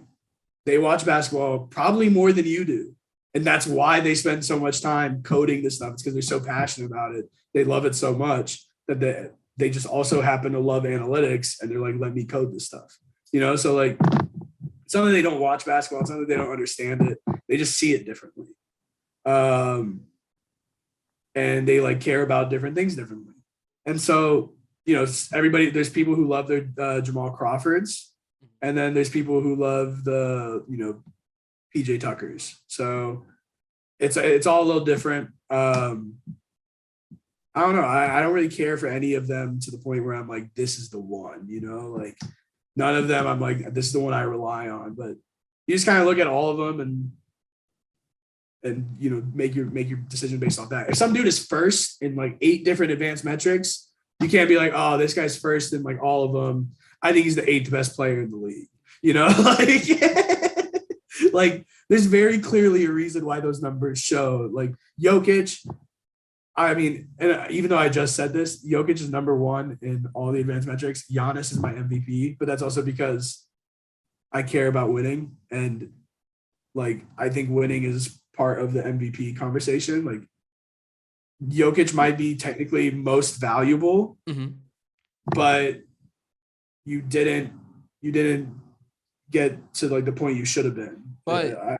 S2: they watch basketball probably more than you do. And that's why they spend so much time coding this stuff. It's because they're so passionate about it. They love it so much that they just also happen to love analytics. And they're like, let me code this stuff. You know, so like, it's not that they don't watch basketball. It's not that they don't understand it. They just see it differently. And they like care about different things differently. And so, you know, there's people who love their Jamal Crawfords. And then there's people who love the, you know, PJ Tuckers. So it's all a little different. I don't know. I don't really care for any of them to the point where I'm like, this is the one, you know, like none of them I'm like, this is the one I rely on. But you just kind of look at all of them and you know, make your decision based off that. If some dude is first in like 8 different advanced metrics, you can't be like, oh, this guy's first in like all of them. I think he's the 8th best player in the league. You know, like there's very clearly a reason why those numbers show. Like Jokic, I mean, and even though I just said this, Jokic is number 1 in all the advanced metrics. Giannis is my MVP, but that's also because I care about winning. And like, I think winning is part of the MVP conversation. Like Jokic might be technically most valuable, but you didn't get to like the point you should have been.
S1: But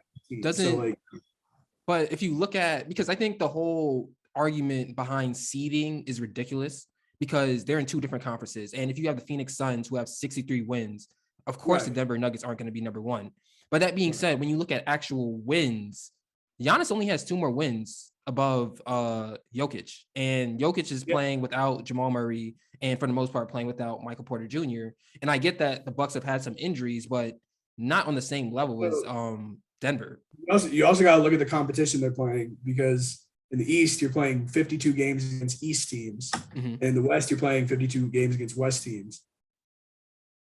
S1: but if you look at, because I think the whole argument behind seeding is ridiculous because they're in 2 different conferences. And if you have the Phoenix Suns who have 63 wins, of course the Denver Nuggets aren't going to be number 1. But that being said, when you look at actual wins, Giannis only has 2 more wins above Jokic. And Jokic is playing without Jamal Murray and for the most part playing without Michael Porter Jr. And I get that the Bucks have had some injuries, but not on the same level as Denver.
S2: You also got to look at the competition they're playing, because in the East, you're playing 52 games against East teams. And in the West, you're playing 52 games against West teams.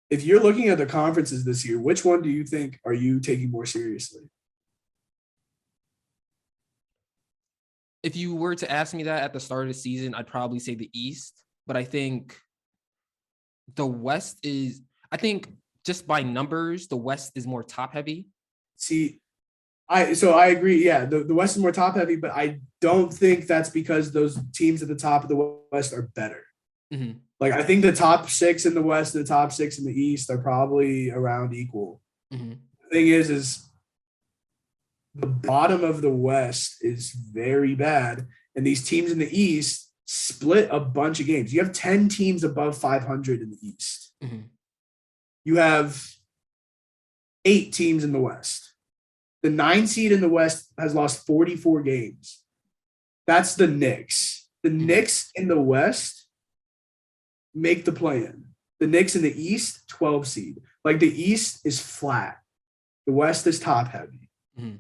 S2: If you're looking at the conferences this year, which one do you think are you taking more seriously?
S1: If you were to ask me that at the start of the season, I'd probably say the East. But I think the West is, I think just by numbers, the West is more top heavy.
S2: See, I agree. Yeah, the West is more top heavy, but I don't think that's because those teams at the top of the West are better. Like, I think the top 6 in the West and the top 6 in the East are probably around equal. The thing is the bottom of the West is very bad. And these teams in the East split a bunch of games. You have 10 teams above 500 in the East.
S1: Mm-hmm.
S2: You have 8 teams in the West. The 9 seed in the West has lost 44 games. That's the Knicks. The Knicks in the West make the play-in. The Knicks in the East, 12 seed. Like, the East is flat. The West is top-heavy.
S1: Mm-hmm.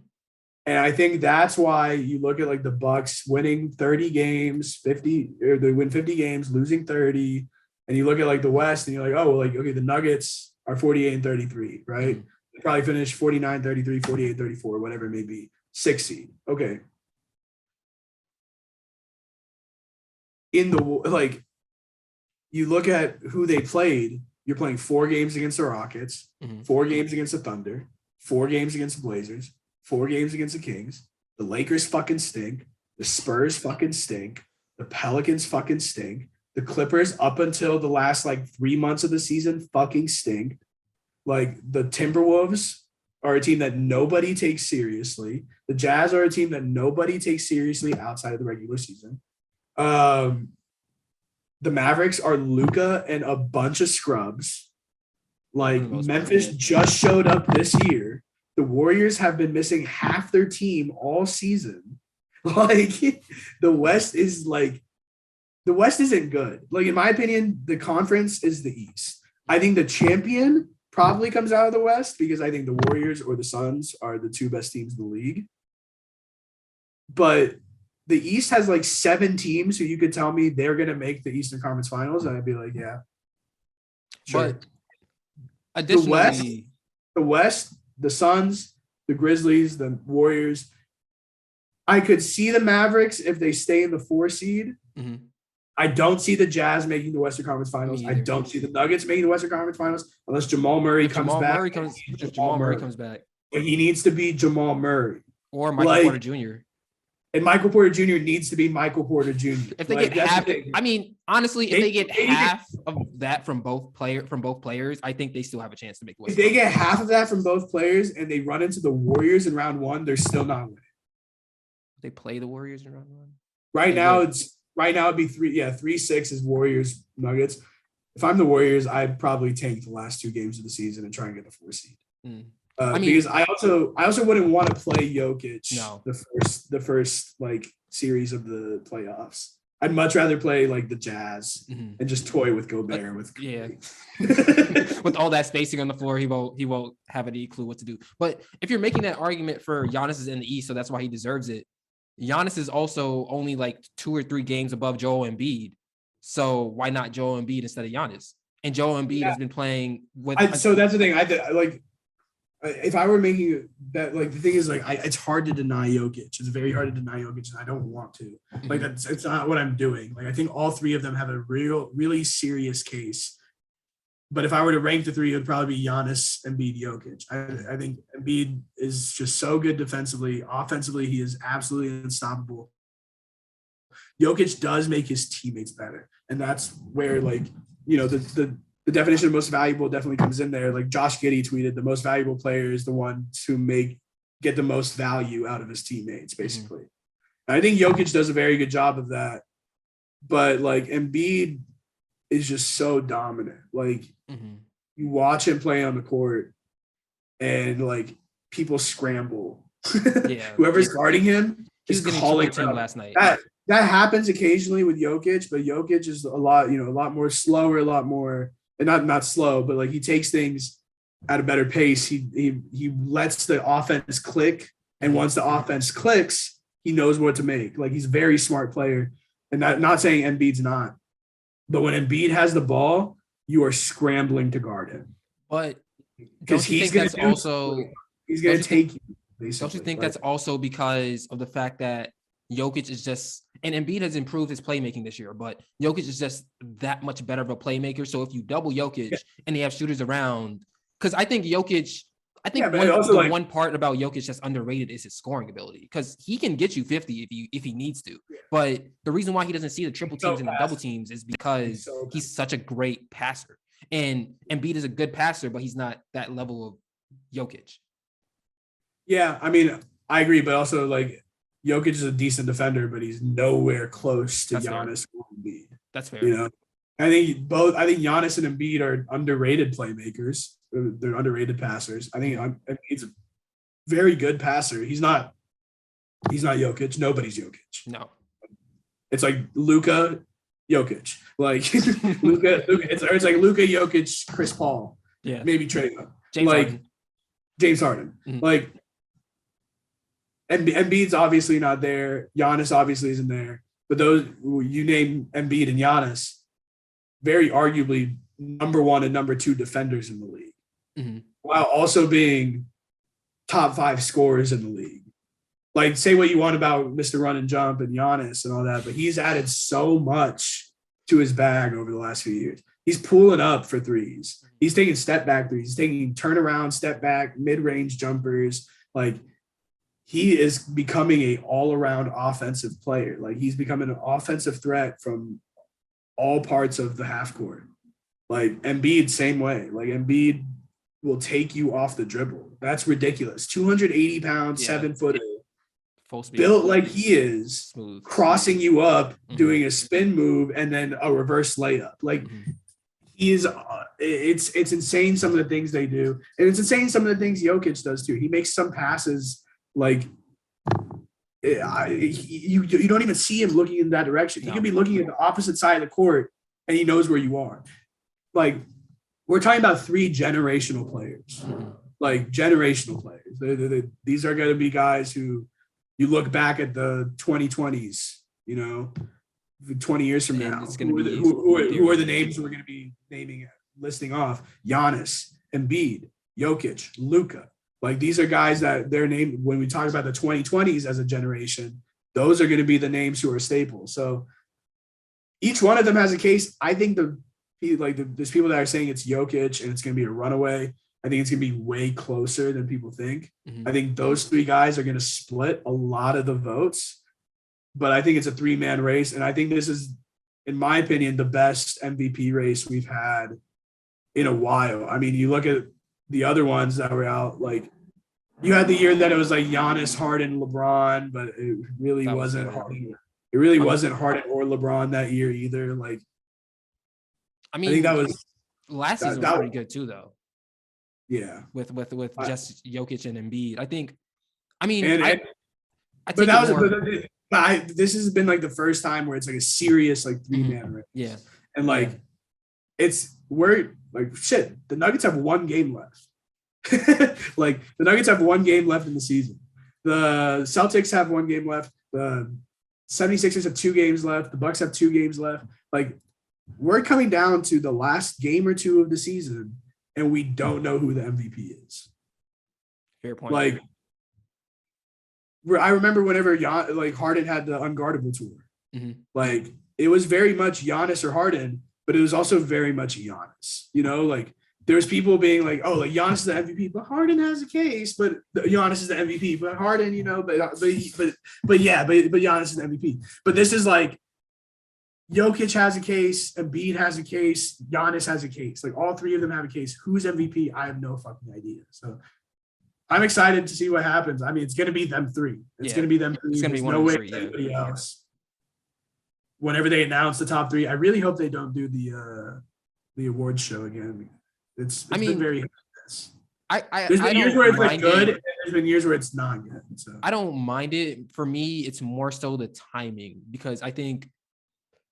S2: And I think that's why you look at, like, the Bucks winning 30 games, or they win 50 games, losing 30. And you look at, like, the West, and you're like, oh, well, like, okay, the Nuggets are 48-33, right?
S1: Mm-hmm.
S2: They probably finish 49-33, 48-34, whatever it may be. 6 seed. Okay. In the, like, you look at who they played, you're playing 4 games against the Rockets, 4 games against the Thunder, 4 games against the Blazers, 4 games against the Kings. The Lakers fucking stink. The Spurs fucking stink. The Pelicans fucking stink. The Clippers, up until the last, like, 3 months of the season, fucking stink. Like, the Timberwolves are a team that nobody takes seriously. The Jazz are a team that nobody takes seriously outside of the regular season. The Mavericks are Luka and a bunch of scrubs. Like, Memphis just showed up this year. The Warriors have been missing half their team all season. Like, the West isn't good. Like, in my opinion, the conference is the East. I think the champion probably comes out of the West because I think the Warriors or the Suns are the 2 best teams in the league. But the East has like 7 teams who you could tell me they're going to make the Eastern Conference Finals, and I'd be like, yeah. Sure.
S1: But additionally,
S2: the West, the Suns, the Grizzlies, the Warriors, I could see the Mavericks if they stay in the 4 seed.
S1: Mm-hmm.
S2: I don't see the Jazz making the Western Conference Finals. I don't see the Nuggets making the Western Conference Finals unless Jamal Murray comes back.
S1: If Jamal Murray comes back.
S2: But he needs to be Jamal Murray.
S1: Or Michael Porter Jr.
S2: And Michael Porter Jr. needs to be Michael Porter Jr.
S1: If they get half, I mean, honestly, if they get half of that from both players, I think they still have a chance to make the Western
S2: Conference. If they get half of that from both players and they run into the Warriors in round 1, they're still not winning.
S1: They play the Warriors in round 1?
S2: Right now it'd be 3-6 is Warriors Nuggets. If I'm the Warriors, I'd probably tank the last 2 games of the season and try and get the 4 seed. Because I also wouldn't want to play Jokic the first like series of the playoffs. I'd much rather play like the Jazz and just toy with Gobert
S1: with all that spacing on the floor, he won't have any clue what to do. But if you're making that argument for Giannis is in the East, so that's why he deserves it. Giannis is also only like 2 or 3 games above Joel Embiid. So why not Joel Embiid instead of Giannis? And Joel Embiid has been playing with.
S2: So that's the thing. If I were making that, like, the thing is, like, it's hard to deny Jokic. It's very hard to deny Jokic, and I don't want to. Like, it's not what I'm doing. Like, I think all 3 of them have a really serious case. But if I were to rank the 3, it would probably be Giannis, Embiid, Jokic. I think Embiid is just so good defensively. Offensively, he is absolutely unstoppable. Jokic does make his teammates better. And that's where, like, you know, the definition of most valuable definitely comes in there. Like, Josh Giddey tweeted, the most valuable player is the one to get the most value out of his teammates, basically. And I think Jokic does a very good job of that. But, like, Embiid is just so dominant. Like, you watch him play on the court and, like, people scramble. Whoever's guarding him is calling him
S1: last night.
S2: That happens occasionally with Jokic, but Jokic is a lot more slower, a lot more, and not slow, but like he takes things at a better pace. He lets the offense click, and once the offense clicks, he knows what to make. Like, he's a very smart player, and not saying Embiid's not, but when Embiid has the ball, you are scrambling to guard him.
S1: But because he's going to
S2: take you. Basically.
S1: Don't you think that's also because of the fact that Jokic is just, and Embiid has improved his playmaking this year, but Jokic is just that much better of a playmaker. So if you double Jokic and they have shooters around, because I think one part about Jokic that's underrated is his scoring ability, because he can get you 50 if he needs to. Yeah. But the reason why he doesn't see the triple teams and the double teams is because he's such a great passer. And Embiid is a good passer, but he's not that level of Jokic.
S2: Yeah, I mean, I agree, but also, like, Jokic is a decent defender, but he's nowhere close to
S1: That's fair.
S2: Giannis or Embiid.
S1: That's fair.
S2: You know, I think Giannis and Embiid are underrated playmakers. They're underrated passers. I think Embiid's a very good passer. He's not Jokic. Nobody's Jokic.
S1: No.
S2: It's like Luka, Jokic. Like Luka. It's like Luka, Jokic, Chris Paul.
S1: Yeah.
S2: Maybe Trey.
S1: James
S2: like
S1: Harden.
S2: James Harden.
S1: Mhm.
S2: Like Embiid's obviously not there. Giannis obviously isn't there. But those you name Embiid and Giannis, very arguably number 1 and number 2 defenders in the league, while also being top 5 scorers in the league. Like, say what you want about Mr. Run and Jump and Giannis and all that, but he's added so much to his bag over the last few years. He's pulling up for threes. He's taking step back threes. He's taking turnaround, step back, mid-range jumpers. Like, he is becoming a all-around offensive player. Like, he's becoming an offensive threat from all parts of the half court. Like, Embiid, same way. Like, Embiid will take you off the dribble. That's ridiculous. 280 pounds, 7-footer.
S1: Full speed.
S2: Built like he is,
S1: smooth,
S2: crossing you up, doing a spin move, and then a reverse layup. Like, he is, it's insane some of the things they do. And it's insane some of the things Jokic does too. He makes some passes like you don't even see him looking in that direction. He could be looking at the opposite side of the court and he knows where you are. Like, we're talking about 3 generational players, like generational players. These are going to be guys who you look back at the 2020s, 20 years from now, who are the names we're going to be listing off? Giannis, Embiid, Jokic, Luka. Like, these are guys that they're named when we talk about the 2020s as a generation. Those are going to be the names who are staples. So each one of them has a case. I think there's people that are saying it's Jokic and it's going to be a runaway. I think it's going to be way closer than people think. I think those 3 guys are going to split a lot of the votes, but I think it's a 3-man race. And I think this is, in my opinion, the best MVP race we've had in a while. I mean, you look at the other ones that were out, like, you had the year that it was like Giannis, Harden, LeBron, but it really wasn't Harden. It really wasn't Harden or LeBron that year either. Like, I think that was
S1: last season was pretty good too, though.
S2: Yeah,
S1: with just Jokic and Embiid. I think.
S2: This has been like the first time where it's like a serious like 3-man race.
S1: Yeah,
S2: and like we're like shit. The Nuggets have 1 game left. Like, the Nuggets have 1 game left in the season. The Celtics have 1 game left. The 76ers have 2 games left. The Bucks have 2 games left. Like, we're coming down to the last game or 2 of the season, and we don't know who the MVP is.
S1: Fair point.
S2: Like, I remember whenever Harden had the Unguardable tour. Like, it was very much Giannis or Harden, but it was also very much Giannis. Like, there's people being like, oh, like, Giannis is the MVP, but Harden has a case, but Giannis is the MVP, but Harden, but Giannis is the MVP. But this is like, Jokic has a case, Embiid has a case, Giannis has a case. Like, all 3 of them have a case. Who's MVP? I have no fucking idea. So I'm excited to see what happens. I mean, it's going to be them 3. It's going to be them 3.
S1: It's going to be
S2: no way
S1: 3,
S2: anybody else. Whenever they announce the top 3, I really hope they don't do the awards show again. It's been very hit. There's been years where it's like good, and there's been years where it's not good. So
S1: I don't mind it. For me, it's more so the timing, because I think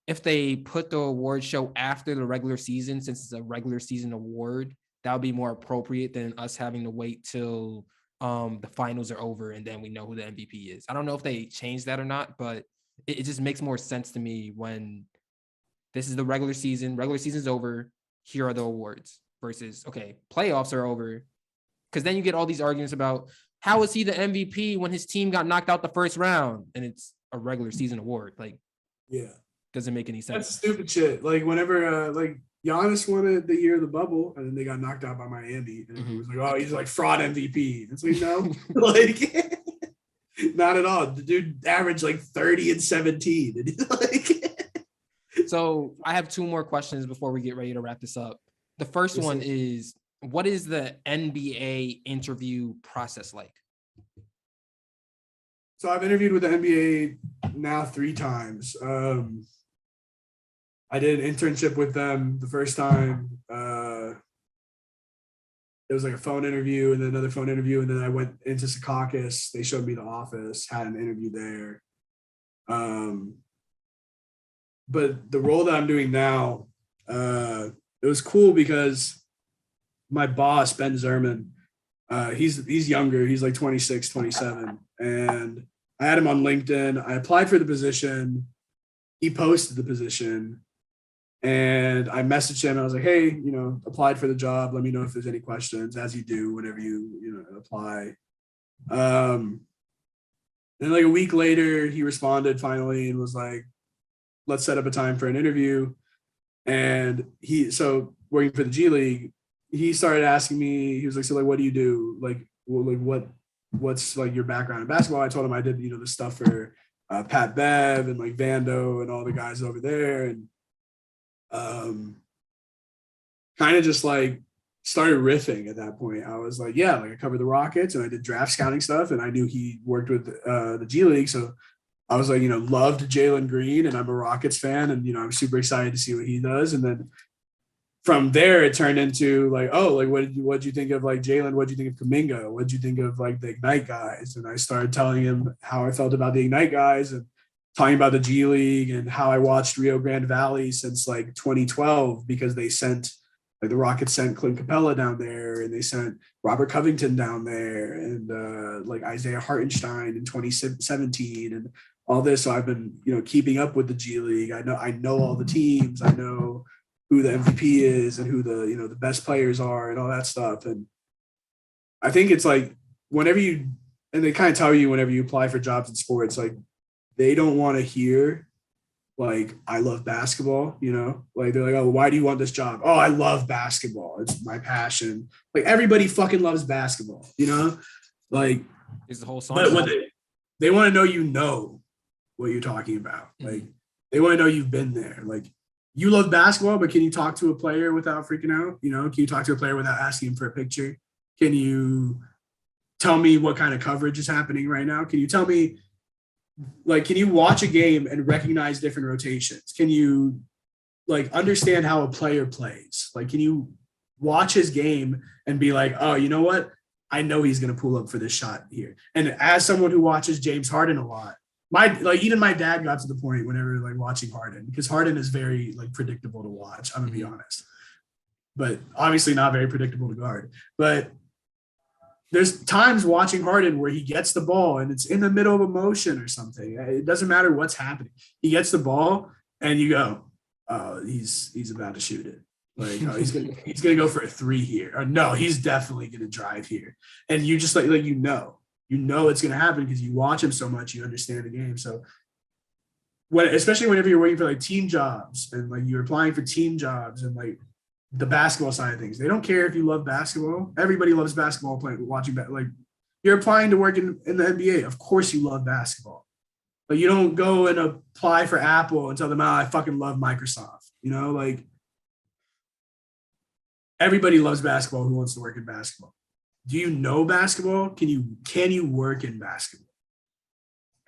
S1: if they put the award show after the regular season, since it's a regular season award, that would be more appropriate than us having to wait till the finals are over and then we know who the MVP is. I don't know if they changed that or not, but it just makes more sense to me when this is the regular season. Regular season's over. Here are the awards versus, okay, playoffs are over. Because then you get all these arguments about how is he the MVP when his team got knocked out the first round and it's a regular season award. Like,
S2: yeah,
S1: doesn't make any sense.
S2: That's stupid shit. Like, whenever like Giannis won it the year of the bubble and then they got knocked out by Miami, and it was like, oh, he's like fraud MVP. It's like, no, like not at all. The dude averaged like 30 and 17. And like
S1: So I have 2 more questions before we get ready to wrap this up. The first one is, what is the NBA interview process like?
S2: So I've interviewed with the NBA now 3 times. I did an internship with them the first time. It was like a phone interview and then another phone interview. And then I went into Secaucus. They showed me the office, had an interview there. But the role that I'm doing now, it was cool because my boss, Ben Zerman, he's younger. He's like 26, 27. And I had him on LinkedIn. I applied for the position. He posted the position. And I messaged him. I was like, hey, applied for the job. Let me know if there's any questions, as you do whenever you apply. And like a week later, he responded finally and was like, let's set up a time for an interview. And so working for the G League, he started asking me, he was like, so like, what do you do? Like, what's like your background in basketball? I told him I did, the stuff for Pat Bev and like Vando and all the guys over there. And kind of just like started riffing at that point. I was like, yeah, like I covered the Rockets and I did draft scouting stuff and I knew he worked with the G League. So I was like, loved Jalen Green and I'm a Rockets fan and, I'm super excited to see what he does. And then from there, it turned into like, oh, like what'd you think of like Jalen? What'd you think of Kuminga? What'd you think of like the Ignite guys? And I started telling him how I felt about the Ignite guys and talking about the G League and how I watched Rio Grande Valley since like 2012 because they sent like the Rockets sent Clint Capella down there and they sent Robert Covington down there and like Isaiah Hartenstein in 2017 and all this. So I've been, keeping up with the G League. I know all the teams. I know who the MVP is and who the, the best players are and all that stuff. And I think it's like and they kind of tell you whenever you apply for jobs in sports, like, they don't want to hear like, I love basketball, like they're like, oh, why do you want this job? Oh, I love basketball. It's my passion. Like everybody fucking loves basketball, like
S1: is the whole song.
S2: But what they want to know, what you're talking about. Mm-hmm. Like they want to know you've been there. Like you love basketball, but can you talk to a player without freaking out? Can you talk to a player without asking him for a picture? Can you tell me what kind of coverage is happening right now? Can you tell me, like, can you watch a game and recognize different rotations? Can you like understand how a player plays? Like, can you watch his game and be like, oh, you know what? I know he's going to pull up for this shot here. And as someone who watches James Harden a lot, even my dad got to the point whenever like watching Harden, because Harden is very like predictable to watch. I'm gonna be honest, but obviously not very predictable to guard. But there's times watching Harden where he gets the ball and it's in the middle of a motion or something. It doesn't matter what's happening. He gets the ball and you go, oh, he's about to shoot it. Like, oh, he's gonna go for a 3 here. Or no, he's definitely gonna drive here. And you just like it's gonna happen because you watch him so much, you understand the game. So especially whenever you're waiting for like team jobs and like you're applying for team jobs and like the basketball side of things. They don't care if you love basketball. Everybody loves basketball watching that. Like you're applying to work in the NBA. Of course you love basketball. But you don't go and apply for Apple and tell them, I fucking love Microsoft. Like everybody loves basketball who wants to work in basketball. Do you know basketball? Can you work in basketball?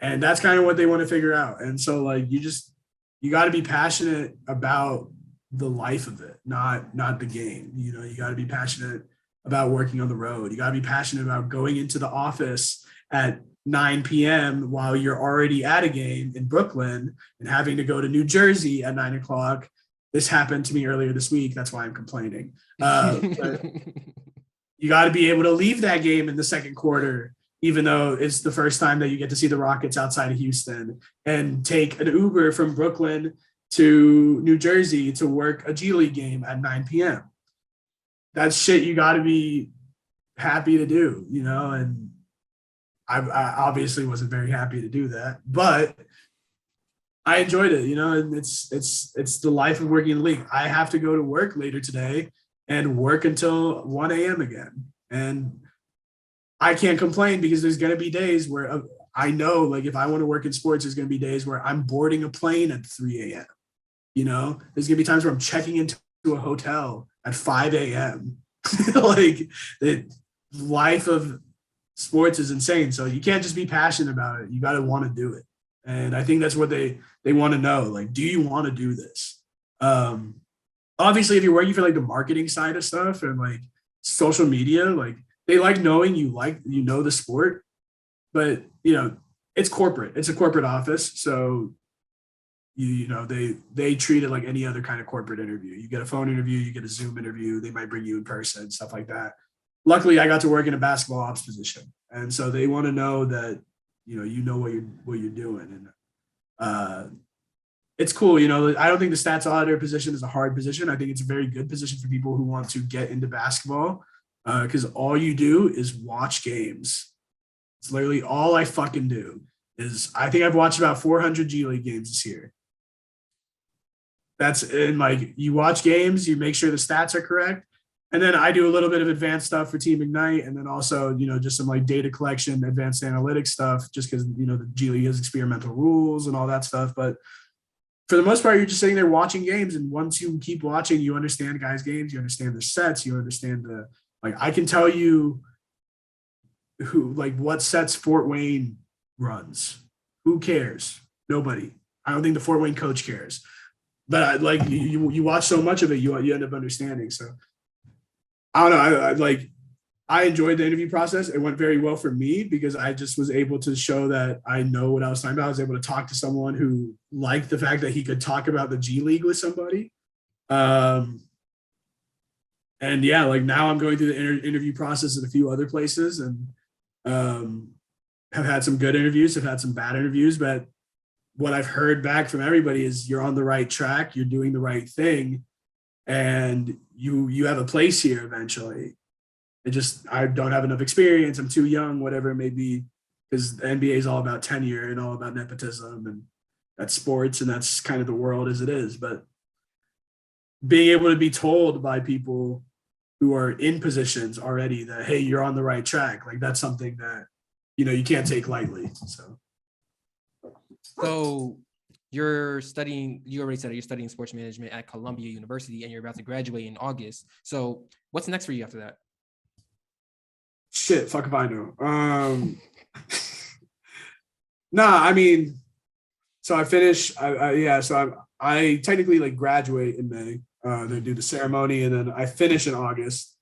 S2: And that's kind of what they want to figure out. And so like you got to be passionate about the life of it, not the game. You got to be passionate about working on the road. You got to be passionate about going into the office at 9 p.m. while you're already at a game in Brooklyn and having to go to New Jersey at 9 o'clock. This happened to me earlier this week. That's why I'm complaining. But you got to be able to leave that game in the second quarter, even though it's the first time that you get to see the Rockets outside of Houston, and take an Uber from Brooklyn to New Jersey to work a G League game at 9 p.m. That's shit you got to be happy to do, and I obviously wasn't very happy to do that, but I enjoyed it, and it's the life of working in the league. I have to go to work later today and work until 1 a.m. again. And I can't complain because there's going to be days where I know, like, if I want to work in sports, there's going to be days where I'm boarding a plane at 3 a.m. There's going to be times where I'm checking into a hotel at 5 a.m. Like the life of sports is insane. So you can't just be passionate about it. You got to want to do it. And I think that's what they want to know. Like, do you want to do this? Obviously, if you're working for like the marketing side of stuff and like social media, like they like knowing you know the sport, but it's corporate. It's a corporate office, so they treat it like any other kind of corporate interview. You get a phone interview, you get a Zoom interview, they might bring you in person, stuff like that. Luckily, I got to work in a basketball ops position, and so they want to know that you know what you're doing, and it's cool. I don't think the stats auditor position is a hard position. I think it's a very good position for people who want to get into basketball, because all you do is watch games. It's literally all I fucking do. I think I've watched about 400 G League games this year. That's in like, you watch games, you make sure the stats are correct. And then I do a little bit of advanced stuff for Team Ignite. And then also, just some like data collection, advanced analytics stuff, just because, the G League has experimental rules and all that stuff. But for the most part, you're just sitting there watching games. And once you keep watching, you understand guys' games, you understand their sets, you understand I can tell you what sets Fort Wayne runs. Who cares? Nobody. I don't think the Fort Wayne coach cares. But you watch so much of it, you end up understanding. So I don't know. I enjoyed the interview process. It went very well for me because I just was able to show that I know what I was talking about. I was able to talk to someone who liked the fact that he could talk about the G League with somebody. And yeah, now I'm going through the interview process at a few other places, and have had some good interviews, have had some bad interviews, but what I've heard back from everybody is you're on the right track, you're doing the right thing, and you have a place here eventually. I don't have enough experience. I'm too young, whatever it may be, because the NBA is all about tenure and all about nepotism, and that's sports, and that's kind of the world as it is. But being able to be told by people who are in positions already that, hey, you're on the right track, that's something that, you can't take lightly.
S1: So you're studying, you already said it, you're studying sports management at Columbia University, and you're about to graduate in August. So what's next for you after that?
S2: Shit, fuck if I know. I mean, so I finish. I technically graduate in May. They do the ceremony, and then I finish in August.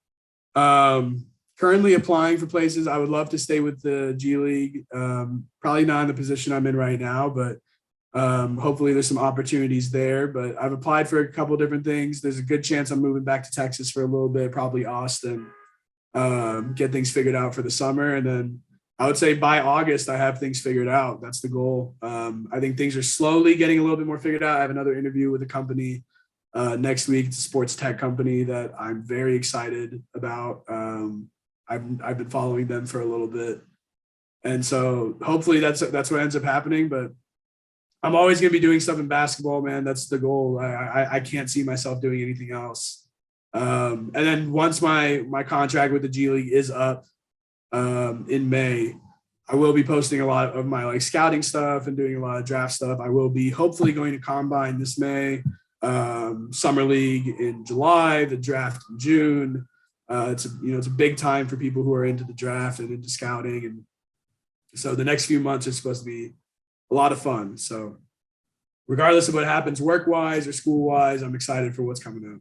S2: Currently applying for places. I would love to stay with the G League. Probably not in the position I'm in right now, but hopefully there's some opportunities there. But I've applied for a couple of different things. There's a good chance I'm moving back to Texas for a little bit, probably Austin. Get things figured out for the summer, and then I would say by August I have things figured out. That's the goal. I think things are slowly getting a little bit more figured out. I have another interview with a company next week. It's a sports tech company that I'm very excited about. I've been following them for a little bit, and so hopefully that's what ends up happening. But I'm always going to be doing stuff in basketball, man. That's the goal. I can't see myself doing anything else. And then once my contract with the G League is up in May, I will be posting a lot of my scouting stuff and doing a lot of draft stuff. I will be hopefully going to Combine this May, Summer League in July, the draft in June. It's a big time for people who are into the draft and into scouting, and so the next few months are supposed to be a lot of fun. So regardless of what happens work-wise or school-wise, I'm excited for what's coming up.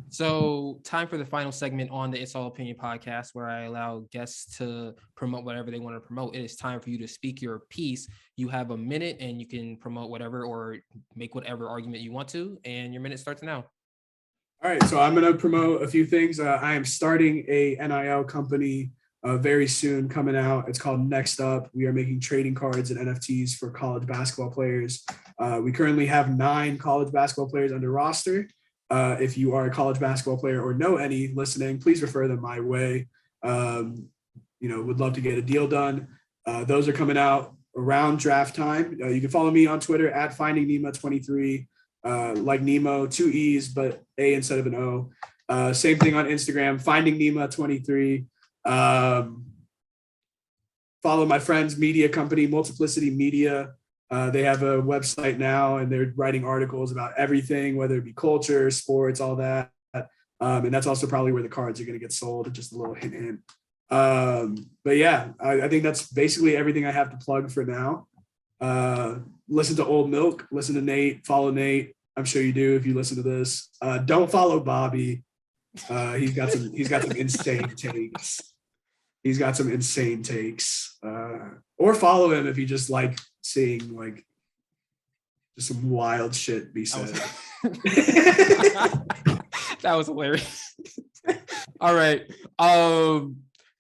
S1: So time for the final segment on the It's All Opinion podcast, where I allow guests to promote whatever they want to promote. It is time for you to speak your piece. You have a minute and you can promote whatever or make whatever argument you want to, and your minute starts now.
S2: All right, so I'm going to promote a few things. I am starting a NIL company very soon coming out. It's called Next Up. We are making trading cards and NFTs for college basketball players. We currently have 9 college basketball players under roster. If you are a college basketball player or know any listening, please refer them my way. Would love to get a deal done. Those are coming out around draft time. You can follow me on Twitter at FindingNeema23. Like Nemo, 2 E's, but A instead of an O. Same thing on Instagram, Finding Neema23. Follow my friend's media company, Multiplicity Media. They have a website now, and they're writing articles about everything, whether it be culture, sports, all that. And that's also probably where the cards are going to get sold. Just a little hint. But yeah, I think that's basically everything I have to plug for now. Listen to OldMilk, listen to Nate, follow Nate. I'm sure you do if you listen to this. Don't follow Bobby. He's got some insane takes. He's got some insane takes. Or follow him if you just like seeing like just some wild shit be said.
S1: That was hilarious. All right.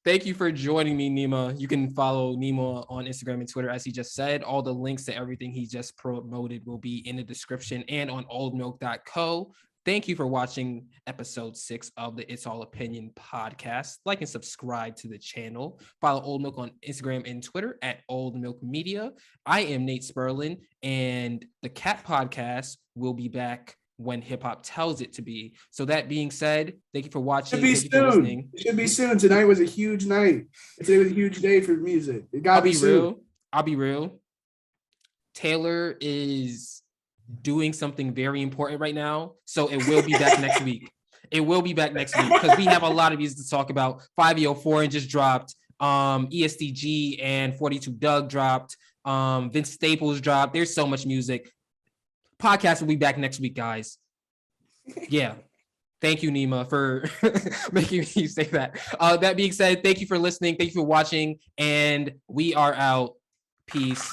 S1: Thank you for joining me, Neema. You can follow Neema on Instagram and Twitter, as he just said. All the links to everything he just promoted will be in the description and on oldmilk.co. Thank you for watching episode 6 of the It's All Opinion podcast. Like and subscribe to the channel. Follow Old Milk on Instagram and Twitter at Old Milk Media. I am Nate Spurlin, and the Cat podcast will be back when hip hop tells it to be. So that being said, thank you for watching.
S2: Thank you for listening. It should be soon. Tonight was a huge night. Today was a huge day for music. It got to be soon.
S1: I'll be real. Taylor is doing something very important right now, so it will be back next week. It will be back next week because we have a lot of music to talk about. 504 just dropped. ESTG and 42 Doug dropped. Vince Staples dropped. There's so much music. Podcast will be back next week, guys. Yeah. Thank you, Neema, for making me say that. That being said, thank you for listening. Thank you for watching. And we are out. Peace.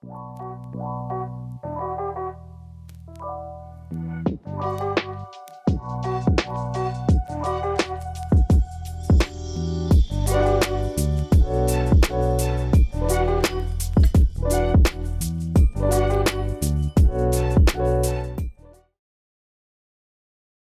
S3: Wow.